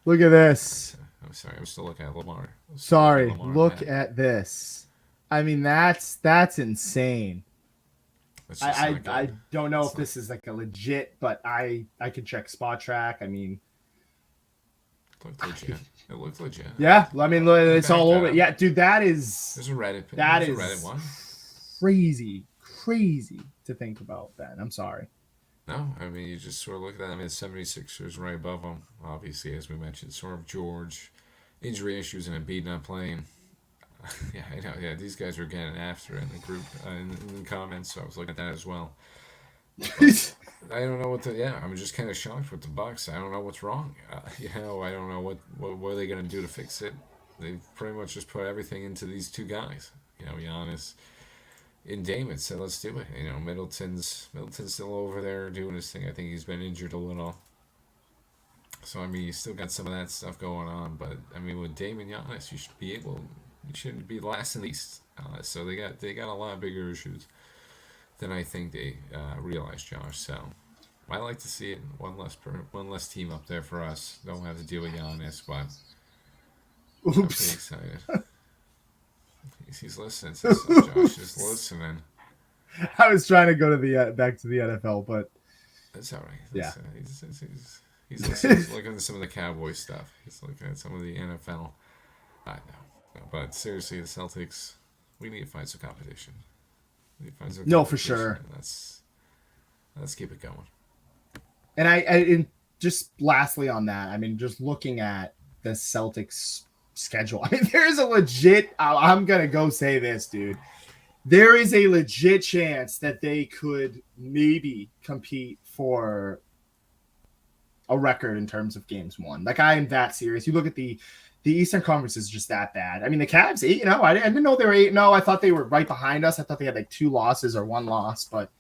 Look at this. I'm sorry. I'm still looking at Lamar. I'm still looking at Sorry. Lamar Look Madden. at this. I mean, that's insane. That's just I not I, good. I don't know if It's not. this is like a legit, but I can check Spot Track. I mean, It looked legit. It looked legit. yeah. I mean, I it's backed all that over. up. Yeah, dude, that is There's a Reddit. that There's a Reddit is one. crazy to think about, Ben. I'm sorry. No, I mean, you just sort of look at that. I mean, 76ers right above them. Obviously, as we mentioned, sort of George, injury issues and Embiid not playing. Yeah, I know. Yeah, these guys were getting after it in the group, in the comments, so I was looking at that as well. But I don't know what the. Yeah, I'm just kind of shocked with the Bucks. I don't know what's wrong. I don't know what are they going to do to fix it. They've pretty much just put everything into these two guys. Giannis and Damon said, "Let's do it." Middleton's still over there doing his thing. I think he's been injured a little. So I mean, you still got some of that stuff going on, but I mean, with Dame and Giannis, you should be able. You shouldn't be last in the East. So they got a lot bigger issues than I think they realize, Josh. So I like to see it one less team up there for us. Don't have to deal with Giannis, but I'm pretty Oops. excited. He's listening to stuff. Josh is listening. I was trying to go to the back to the NFL, but That's all right. yeah. He's listening. He's looking at some of the Cowboys stuff. He's looking at some of the NFL. I know, but seriously, the Celtics. We need to find some competition. We need to find some No, for competition. sure. And let's keep it going. And and just lastly on that, I mean, just looking at the Celtics schedule, I mean, there's a legit. I'm gonna go say this, dude. There is a legit chance that they could maybe compete for a record in terms of games won. Like I am that serious. You look at the Eastern Conference is just that bad. I mean, the Cavs 8-0. I didn't know they were 8-0. I thought they were right behind us. I thought they had like 2 losses or 1 loss. But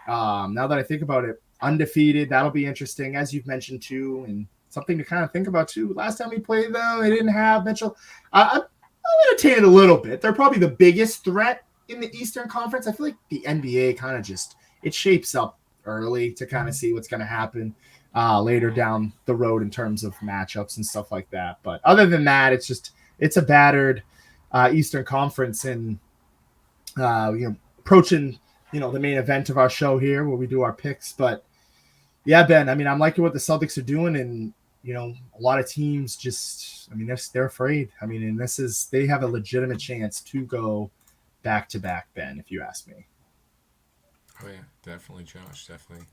now that I think about it, undefeated. That'll be interesting, as you've mentioned too, and something to kind of think about too. Last time we played them, they didn't have Mitchell. I'm entertain it a little bit. They're probably the biggest threat in the Eastern Conference. I feel like the NBA kind of just it shapes up early to kind of see what's going to happen later down the road in terms of matchups and stuff like that. But other than that, it's a battered Eastern Conference, and approaching the main event of our show here where we do our picks. But yeah, Ben, I mean, I'm liking what the Celtics are doing, and a lot of teams just, I mean, they're afraid. I mean, and they have a legitimate chance to go back to back, Ben, if you ask me. Oh yeah, definitely, Josh. Definitely.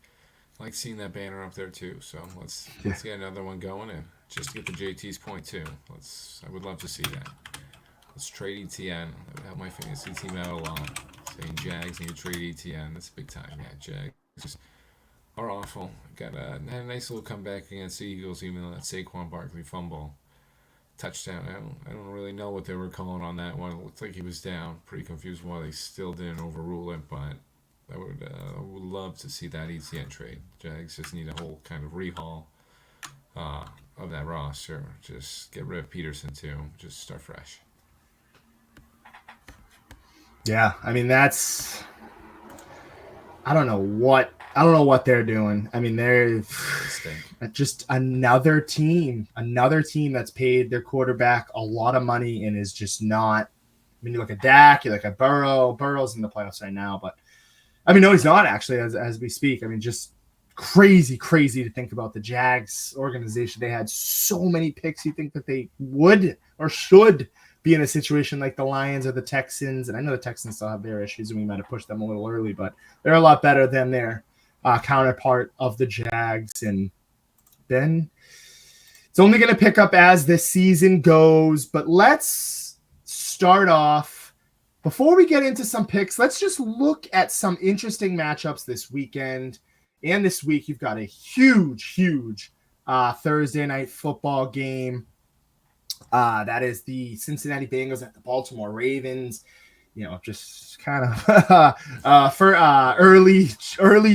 like seeing that banner up there too. So let's get another one going and just get the JT's point too. I would love to see that. Let's trade ETN. That would help my fantasy team out a lot. Saying Jags need to trade ETN. That's big time. Yeah, Jags just are awful. Had a nice little comeback against the Eagles, even though that Saquon Barkley fumble touchdown. I don't really know what they were calling on that one. It looked like he was down. Pretty confused why they still didn't overrule it, but I would love to see that ETN trade. Jags just need a whole kind of rehaul of that roster. Just get rid of Peterson too. Just start fresh. Yeah, I mean I don't know what they're doing. I mean, they're just another team that's paid their quarterback a lot of money and is just not. I mean, you look at Dak, you look at Burrow. Burrow's in the playoffs right now, but I mean, no, he's not actually as we speak. I mean, just crazy to think about the Jags organization. They had so many picks. You think that they would or should be in a situation like the Lions or the Texans. And I know the Texans still have their issues and we might have pushed them a little early, but they're a lot better than their counterpart of the Jags. And then it's only going to pick up as this season goes. But let's start off. Before we get into some picks, let's just look at some interesting matchups this weekend. And this week, you've got a huge Thursday night football game. That is the Cincinnati Bengals at the Baltimore Ravens. You know, just kind of for early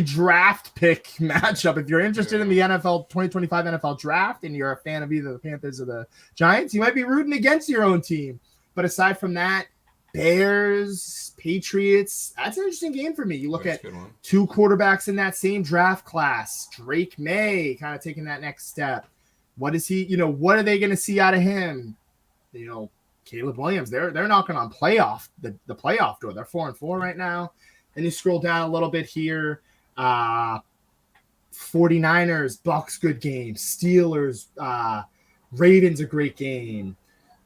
draft pick matchup. If you're interested in the 2025 NFL draft and you're a fan of either the Panthers or the Giants, you might be rooting against your own team. But aside from that, Bears, Patriots, that's an interesting game for me. You look at two quarterbacks in that same draft class. Drake May kind of taking that next step. What is he, what are they going to see out of him? Caleb Williams, they're knocking on the playoff door. They're 4-4 right now. And you scroll down a little bit here. 49ers, Bucks, good game. Steelers, Ravens, a great game.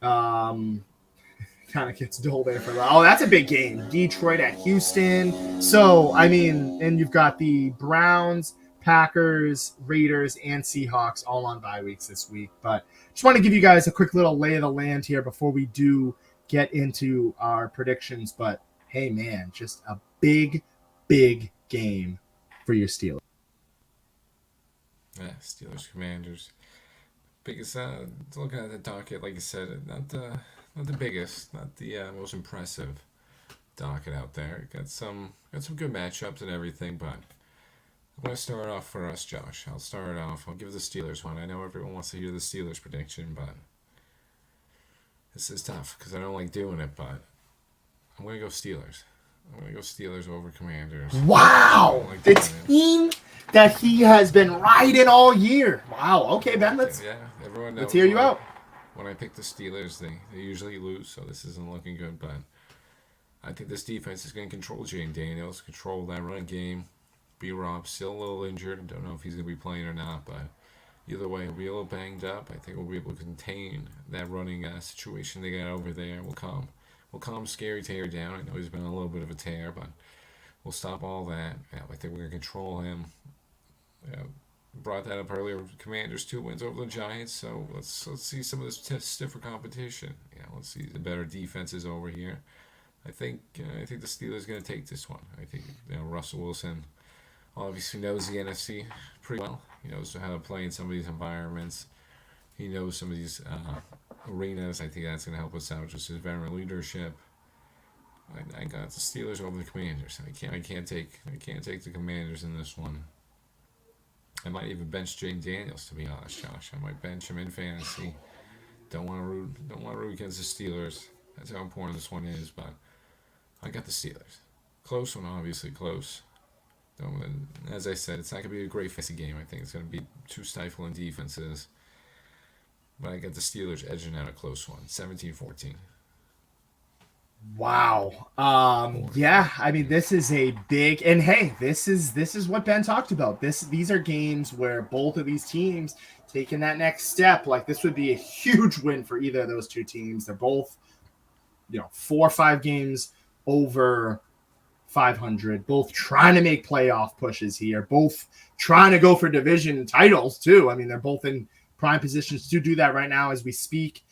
Kind of gets dull there for that. Oh, that's a big game. Detroit at Houston. So, I mean, and you've got the Browns, Packers, Raiders, and Seahawks all on bye weeks this week. But just want to give you guys a quick little lay of the land here before we do get into our predictions. But hey, man, just a big game for your Steelers. Yeah, Steelers, Commanders. Biggest, looking at the docket, like I said, not the biggest, not the most impressive docket out there. Got some good matchups and everything, but I'm going to start off for us, Josh. I'll start off. I'll give the Steelers one. I know everyone wants to hear the Steelers prediction, but this is tough because I don't like doing it, but I'm going to go Steelers. I'm going to go Steelers over Commanders. Wow! The team that he has been riding all year. Wow. Okay, Ben, everyone knows. Let's hear you out. When I pick the Steelers, they usually lose, so this isn't looking good, but I think this defense is going to control Jane Daniels, control that run game. B-Rob still a little injured. I don't know if he's going to be playing or not, but either way, he'll be a little banged up. I think we'll be able to contain that running situation they got over there. We'll calm Scary Terry down. I know he's been a little bit of a tear, but we'll stop all that. Yeah, I think we're going to control him. Yeah, brought that up earlier. Commanders 2 wins over the Giants, so let's see some of this stiffer competition. Yeah, let's see the better defenses over here. I think the Steelers are going to take this one. I think Russell Wilson obviously knows the NFC pretty well. He knows how to play in some of these environments. He knows some of these arenas. I think that's going to help us out. Just his veteran leadership. I got the Steelers over the Commanders. I can't take the Commanders in this one. I might even bench Jane Daniels, to be honest, Josh. I might bench him in fantasy. Don't want to root against the Steelers. That's how important this one is. But I got the Steelers. Close one, obviously close. As I said, it's not going to be a great fantasy game. I think it's going to be two stifling defenses. But I got the Steelers edging out a close one, 17-14. Wow. Yeah, I mean, this is a big, and hey, this is what Ben talked about. These are games where both of these teams taking that next step. Like, this would be a huge win for either of those two teams. They're both, 4 or 5 games over 500, both trying to make playoff pushes here, both trying to go for division titles too. I mean, they're both in prime positions to do that right now as we speak.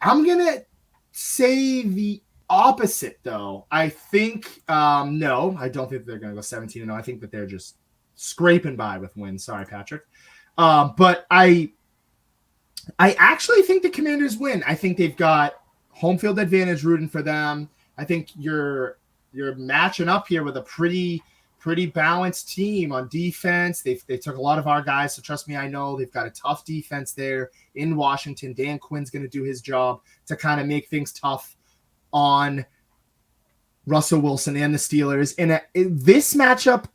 I'm going to say the opposite, though. I think, no, I don't think they're going to go 17-0. I think that they're just scraping by with wins. Sorry, Patrick. But I actually think the Commanders win. I think they've got home field advantage rooting for them. I think you're matching up here with a pretty balanced team on defense. They took a lot of our guys, so trust me, I know they've got a tough defense there in Washington. Dan Quinn's going to do his job to kind of make things tough on Russell Wilson and the Steelers. And this matchup,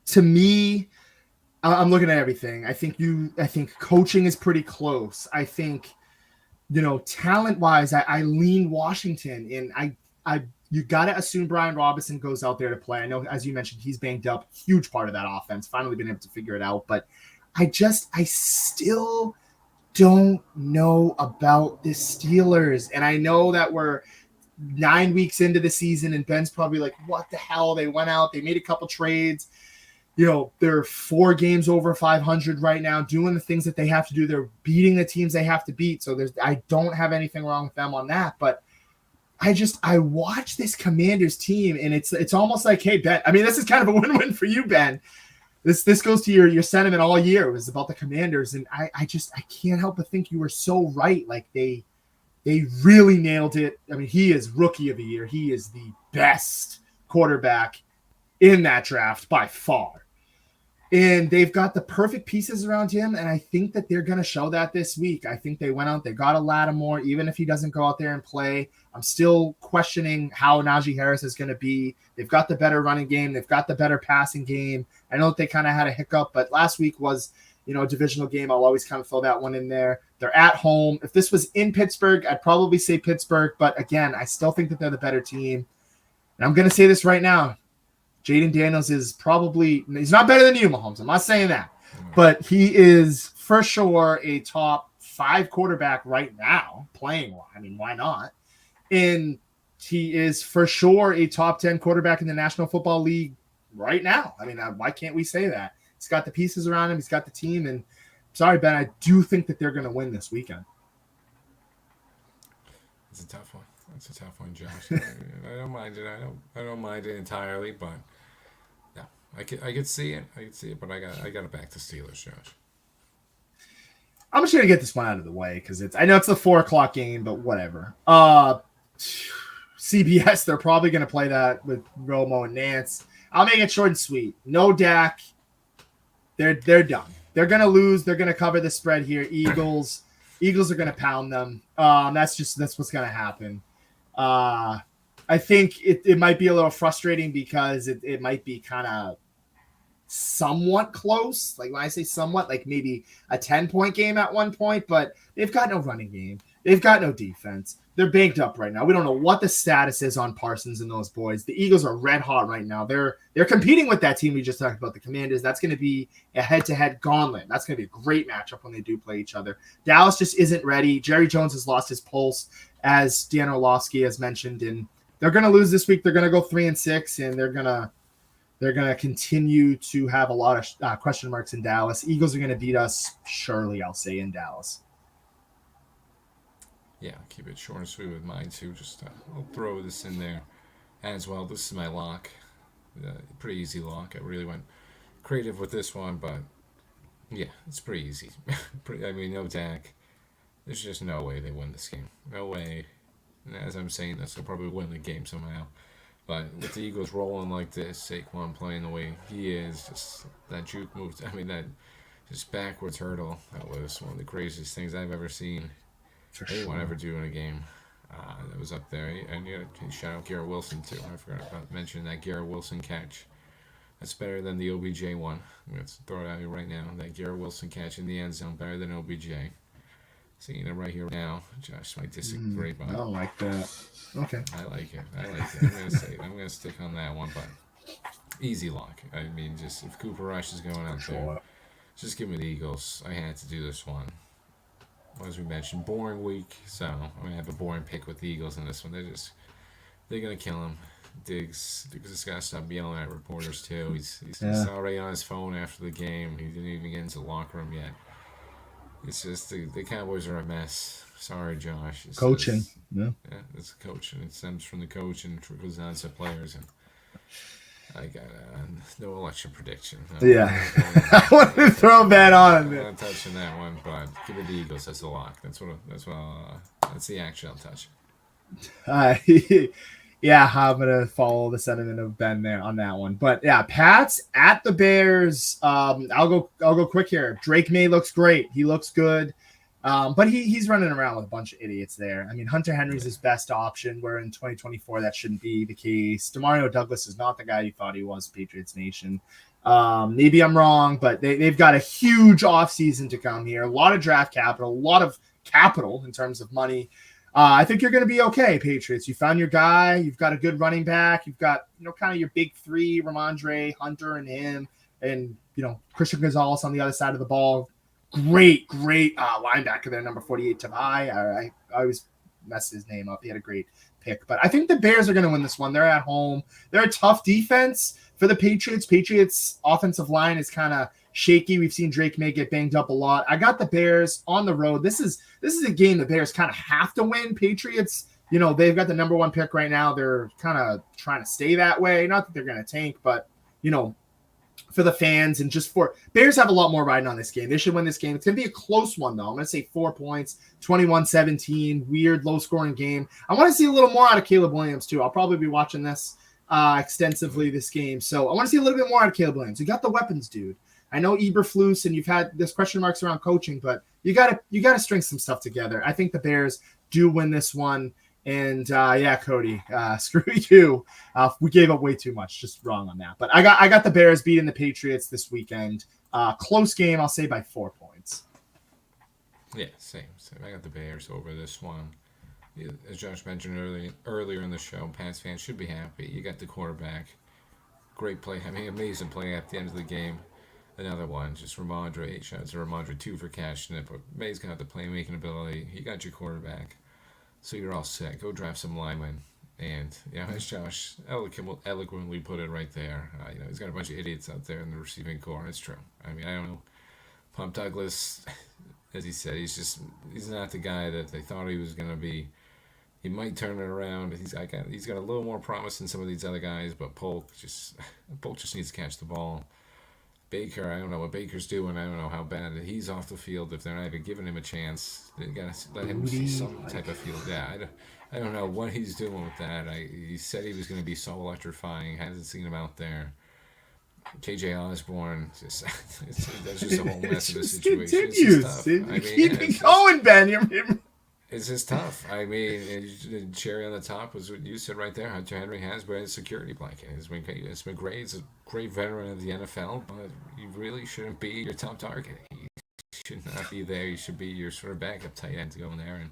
to me, I'm looking at everything. I think coaching is pretty close. I think, talent wise, I lean Washington, and you got to assume Brian Robinson goes out there to play. I know, as you mentioned, he's banged up, huge part of that offense, finally been able to figure it out. But I still don't know about the Steelers. And I know that we're 9 weeks into the season, and Ben's probably like, what the hell? They went out, they made a couple trades. They're 4 games over 500 right now, doing the things that they have to do. They're beating the teams they have to beat. So I don't have anything wrong with them on that. But I watch this Commanders team, and it's almost like, hey, Ben, I mean, this is kind of a win-win for you, Ben. This goes to your sentiment all year. It was about the Commanders, and I can't help but think you were so right. Like they really nailed it. I mean, he is rookie of the year. He is the best quarterback in that draft by far. And they've got the perfect pieces around him, and I think that they're going to show that this week. I think they went out, they got a Lattimore, even if he doesn't go out there and play. I'm still questioning how Najee Harris is going to be. They've got the better running game. They've got the better passing game. I know that they kind of had a hiccup, but last week was, a divisional game. I'll always kind of throw that one in there. They're at home. If this was in Pittsburgh, I'd probably say Pittsburgh, but again, I still think that they're the better team. And I'm going to say this right now. Jaden Daniels is probably – he's not better than you, Mahomes. I'm not saying that. But he is for sure a top 5 quarterback right now playing. I mean, why not? And he is for sure a top 10 quarterback in the National Football League right now. I mean, why can't we say that? He's got the pieces around him. He's got the team. And sorry, Ben, I do think that they're going to win this weekend. It's a tough one. It's a tough one, Josh. I don't mind it. I don't mind it entirely, but yeah, I could see it. But I got to back the Steelers, Josh. I'm just gonna get this one out of the way because I know it's the 4:00 game, but whatever. CBS, they're probably gonna play that with Romo and Nance. I'll make it short and sweet. No Dak. They're done. They're gonna lose. They're gonna cover the spread here. Eagles are gonna pound them. That's what's gonna happen. I think it might be a little frustrating because it might be kind of somewhat close. Like when I say somewhat, like maybe a 10-point game at one point, but they've got no running game. They've got no defense. They're banked up right now. We don't know what the status is on Parsons and those boys. The Eagles are red hot right now. They're competing with that team we just talked about, the Commanders. That's going to be a head-to-head gauntlet. That's going to be a great matchup when they do play each other. Dallas just isn't ready. Jerry Jones has lost his pulse, as Dan Orlovsky has mentioned, and they're going to lose this week. They're going to go 3-6, and they're going to continue to have a lot of question marks in Dallas. Eagles are going to beat us, surely, I'll say, in Dallas. Yeah, keep it short and sweet with mine too. Just I'll throw this in there as well. This is my lock. Pretty easy lock. I really went creative with this one, but yeah, it's pretty easy. I mean, no Dak. There's just no way they win this game. No way. And as I'm saying this, they'll probably win the game somehow. But with the Eagles rolling like this, Saquon playing the way he is, just that juke move, that just backwards hurdle, that was one of the craziest things I've ever seen anyone ever do in a game. That was up there. And you know, shout out Garrett Wilson, too. I forgot about mentioning that Garrett Wilson catch. That's better than the OBJ one. I'm going to throw it out here right now. That Garrett Wilson catch in the end zone, better than OBJ. Seeing it right here now. Josh might disagree, but I don't like that. Okay. I like it. I'm going to say it. I'm going to stick on that one, but easy lock. I mean, just if Cooper Rush is going out there, just give me the Eagles. I had to do this one. As we mentioned, boring week, so I'm going to have a boring pick with the Eagles in this one. They're going to kill him. Diggs has got to stop yelling at reporters too. He's already on his phone after the game. He didn't even get into the locker room yet. It's just the Cowboys are a mess. Sorry, Josh. Coaching. It's the coach, and it stems from the coach and trickles down to players. And I got no election prediction. I want to throw that on. I'm not touching that one, but give it the Eagles. That's the lock. That's the action I'll touch. Yeah, I'm gonna follow the sentiment of Ben there on that one. But yeah, Pats at the Bears. I'll go quick here. Drake May looks great. He looks good. But he's running around with a bunch of idiots there. I mean, Hunter Henry's his best option, where in 2024 that shouldn't be the case. Demario Douglas is not the guy you thought he was, Patriots Nation. Maybe I'm wrong, but they've got a huge offseason to come here. A lot of draft capital, a lot of capital in terms of money. I think you're going to be okay, Patriots. You found your guy. You've got a good running back. You've got, kind of your big three, Ramondre, Hunter, and him. And, Christian Gonzalez on the other side of the ball. Great linebacker there, number 48, Tavai. I always messed his name up. He had a great pick. But I think the Bears are going to win this one. They're at home. They're a tough defense for the Patriots. Patriots' offensive line is kind of shaky. We've seen Drake May get banged up a lot. I got the Bears on the road. This is a game the Bears kind of have to win. Patriots, they've got the number one pick right now. They're kind of trying to stay that way. Not that they're going to tank, but, for the fans and just for Bears have a lot more riding on this game. They should win this game. It's going to be a close one, though. I'm going to say 4 points, 21-17, weird, low-scoring game. I want to see a little more out of Caleb Williams, too. I'll probably be watching this extensively this game. So I want to see a little bit more out of Caleb Williams. You got the weapons, dude. I know Eberflus and you've had this question marks around coaching, but you got to string some stuff together. I think the Bears do win this one. And Cody, screw you. We gave up way too much. Just wrong on that. But I got the Bears beating the Patriots this weekend. Close game, I'll say by 4 points. Yeah, same. I got the Bears over this one. As Josh mentioned earlier in the show, Pats fans should be happy. You got the quarterback. Great play. I mean, amazing play at the end of the game. Another one, just Ramondre, 8 shots to Ramondre, 2 for cashing it. But May's got the playmaking ability. You got your quarterback. So you're all set. Go draft some linemen. And, as Josh eloquently put it right there, he's got a bunch of idiots out there in the receiving corps. It's true. I mean, I don't know. Pump Douglas, as he said, he's not the guy that they thought he was going to be. He might turn it around. He's got a little more promise than some of these other guys, but Polk just needs to catch the ball. Baker, I don't know what Baker's doing. I don't know how bad he's off the field. If they're not even giving him a chance, they gotta let him see some type of field. Yeah, I don't know what he's doing with that. He said he was going to be so electrifying. Hasn't seen him out there. KJ Osborne, that's just a whole mess of a situation. Keep going, Ben. It's just tough. I mean, the cherry on the top was what you said right there. Hunter Henry has been a security blanket. It's been great. He's a great veteran of the NFL, but you really shouldn't be your top target. He should not be there. You should be your sort of backup tight end to go in there. And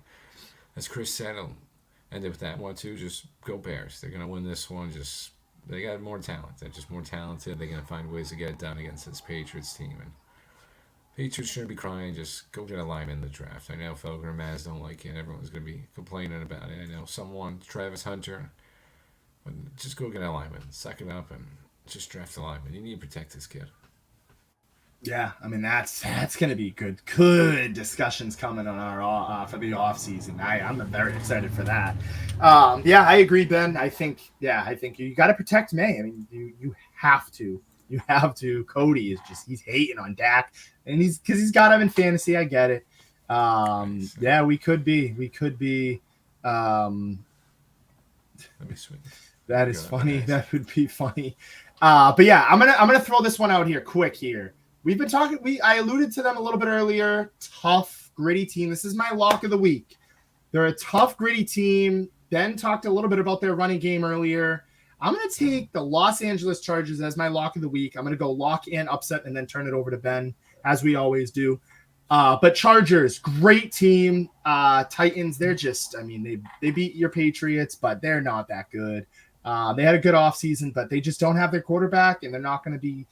as Chris said, I'll end it with that one too. Just go Bears. They're going to win this one. They got more talent. They're just more talented. They're going to find ways to get it done against this Patriots team. And Patriots shouldn't be crying. Just go get a lineman in the draft. I know Felger and Maz don't like it. Everyone's going to be complaining about it. I know someone, Travis Hunter, but just go get a lineman. Suck it up and just draft a lineman. You need to protect this kid. Yeah, I mean that's going to be good discussions coming on our for the offseason. I'm very excited for that. I agree, Ben. I think you got to protect May. I mean, you have to. You have to. Cody is he's hating on Dak, and because he's got him in fantasy. I get it. We could be. That'd be sweet. That is funny. Nice. That would be funny. I'm gonna throw this one out here quick here. We've been talking. I alluded to them a little bit earlier. Tough, gritty team. This is my lock of the week. They're a tough, gritty team. Ben talked a little bit about their running game earlier. I'm going to take the Los Angeles Chargers as my lock of the week. I'm going to go lock in, upset, and then turn it over to Ben, as we always do. But Chargers, great team. Titans, they're just, they beat your Patriots, but they're not that good. They had a good offseason, but they just don't have their quarterback, and they're not going to be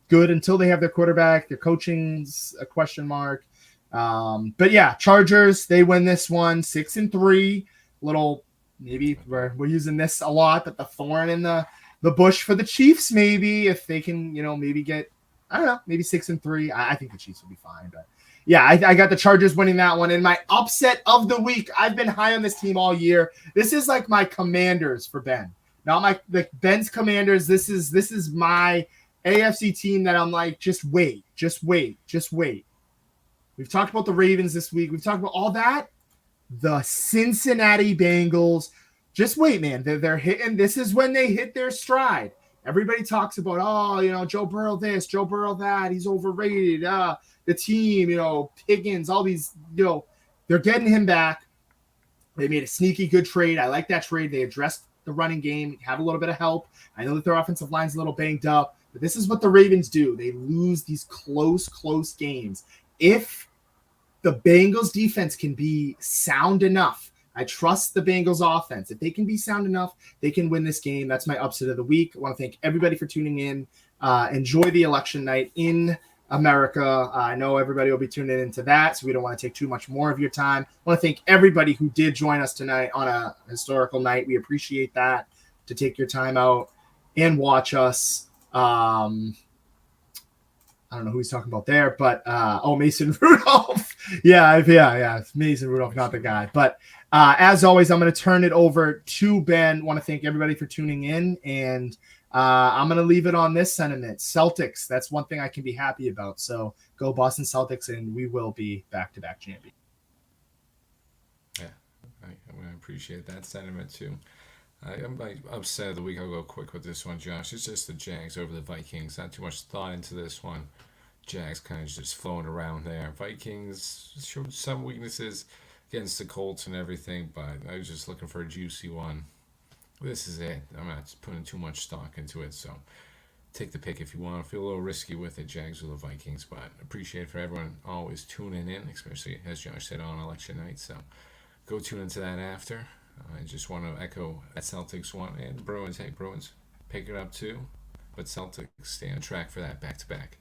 good until they have their quarterback. Their coaching's a question mark. Chargers, they win this one 6-3. Little maybe we're using this a lot, but the thorn in the bush for the Chiefs, maybe if they can, maybe get, I don't know, maybe 6-3. I think the Chiefs will be fine, but yeah, I got the Chargers winning that one. And my upset of the week, I've been high on this team all year. This is like my Commanders for Ben, not Ben's Commanders. This is my AFC team that I'm like, just wait. We've talked about the Ravens this week. We've talked about all that. The Cincinnati Bengals. Just wait, man. They're hitting. This is when they hit their stride. Everybody talks about, Joe Burrow this, Joe Burrow that. He's overrated. The team, Pickens, all these, they're getting him back. They made a sneaky good trade. I like that trade. They addressed the running game, have a little bit of help. I know that their offensive line's a little banged up, but this is what the Ravens do. They lose these close games. If the Bengals defense can be sound enough, I trust the Bengals offense. If they can be sound enough, they can win this game. That's my upset of the week. I want to thank everybody for tuning in. Enjoy the election night in America. I know everybody will be tuning into that, so we don't want to take too much more of your time. I want to thank everybody who did join us tonight on a historical night. We appreciate that, to take your time out and watch us. I don't know who he's talking about there, but Mason Rudolph. Yeah, Mason Rudolph, not the guy. But as always, I'm going to turn it over to Ben. Want to thank everybody for tuning in, and I'm going to leave it on this sentiment. Celtics, that's one thing I can be happy about. So go Boston Celtics, and we will be back-to-back champions. Yeah, I appreciate that sentiment too. I'm upset of the week. I'll go quick with this one, Josh. It's just the Jags over the Vikings. Not too much thought into this one. Jags kind of just floating around there. Vikings showed some weaknesses against the Colts and everything, but I was just looking for a juicy one. This is it. I'm not putting too much stock into it, so take the pick if you want. I feel a little risky with it, Jags or the Vikings, but appreciate for everyone always tuning in, especially, as Josh said, on election night. So go tune into that after. I just want to echo that Celtics one and Bruins. Hey, Bruins, pick it up too. But Celtics stay on track for that back-to-back.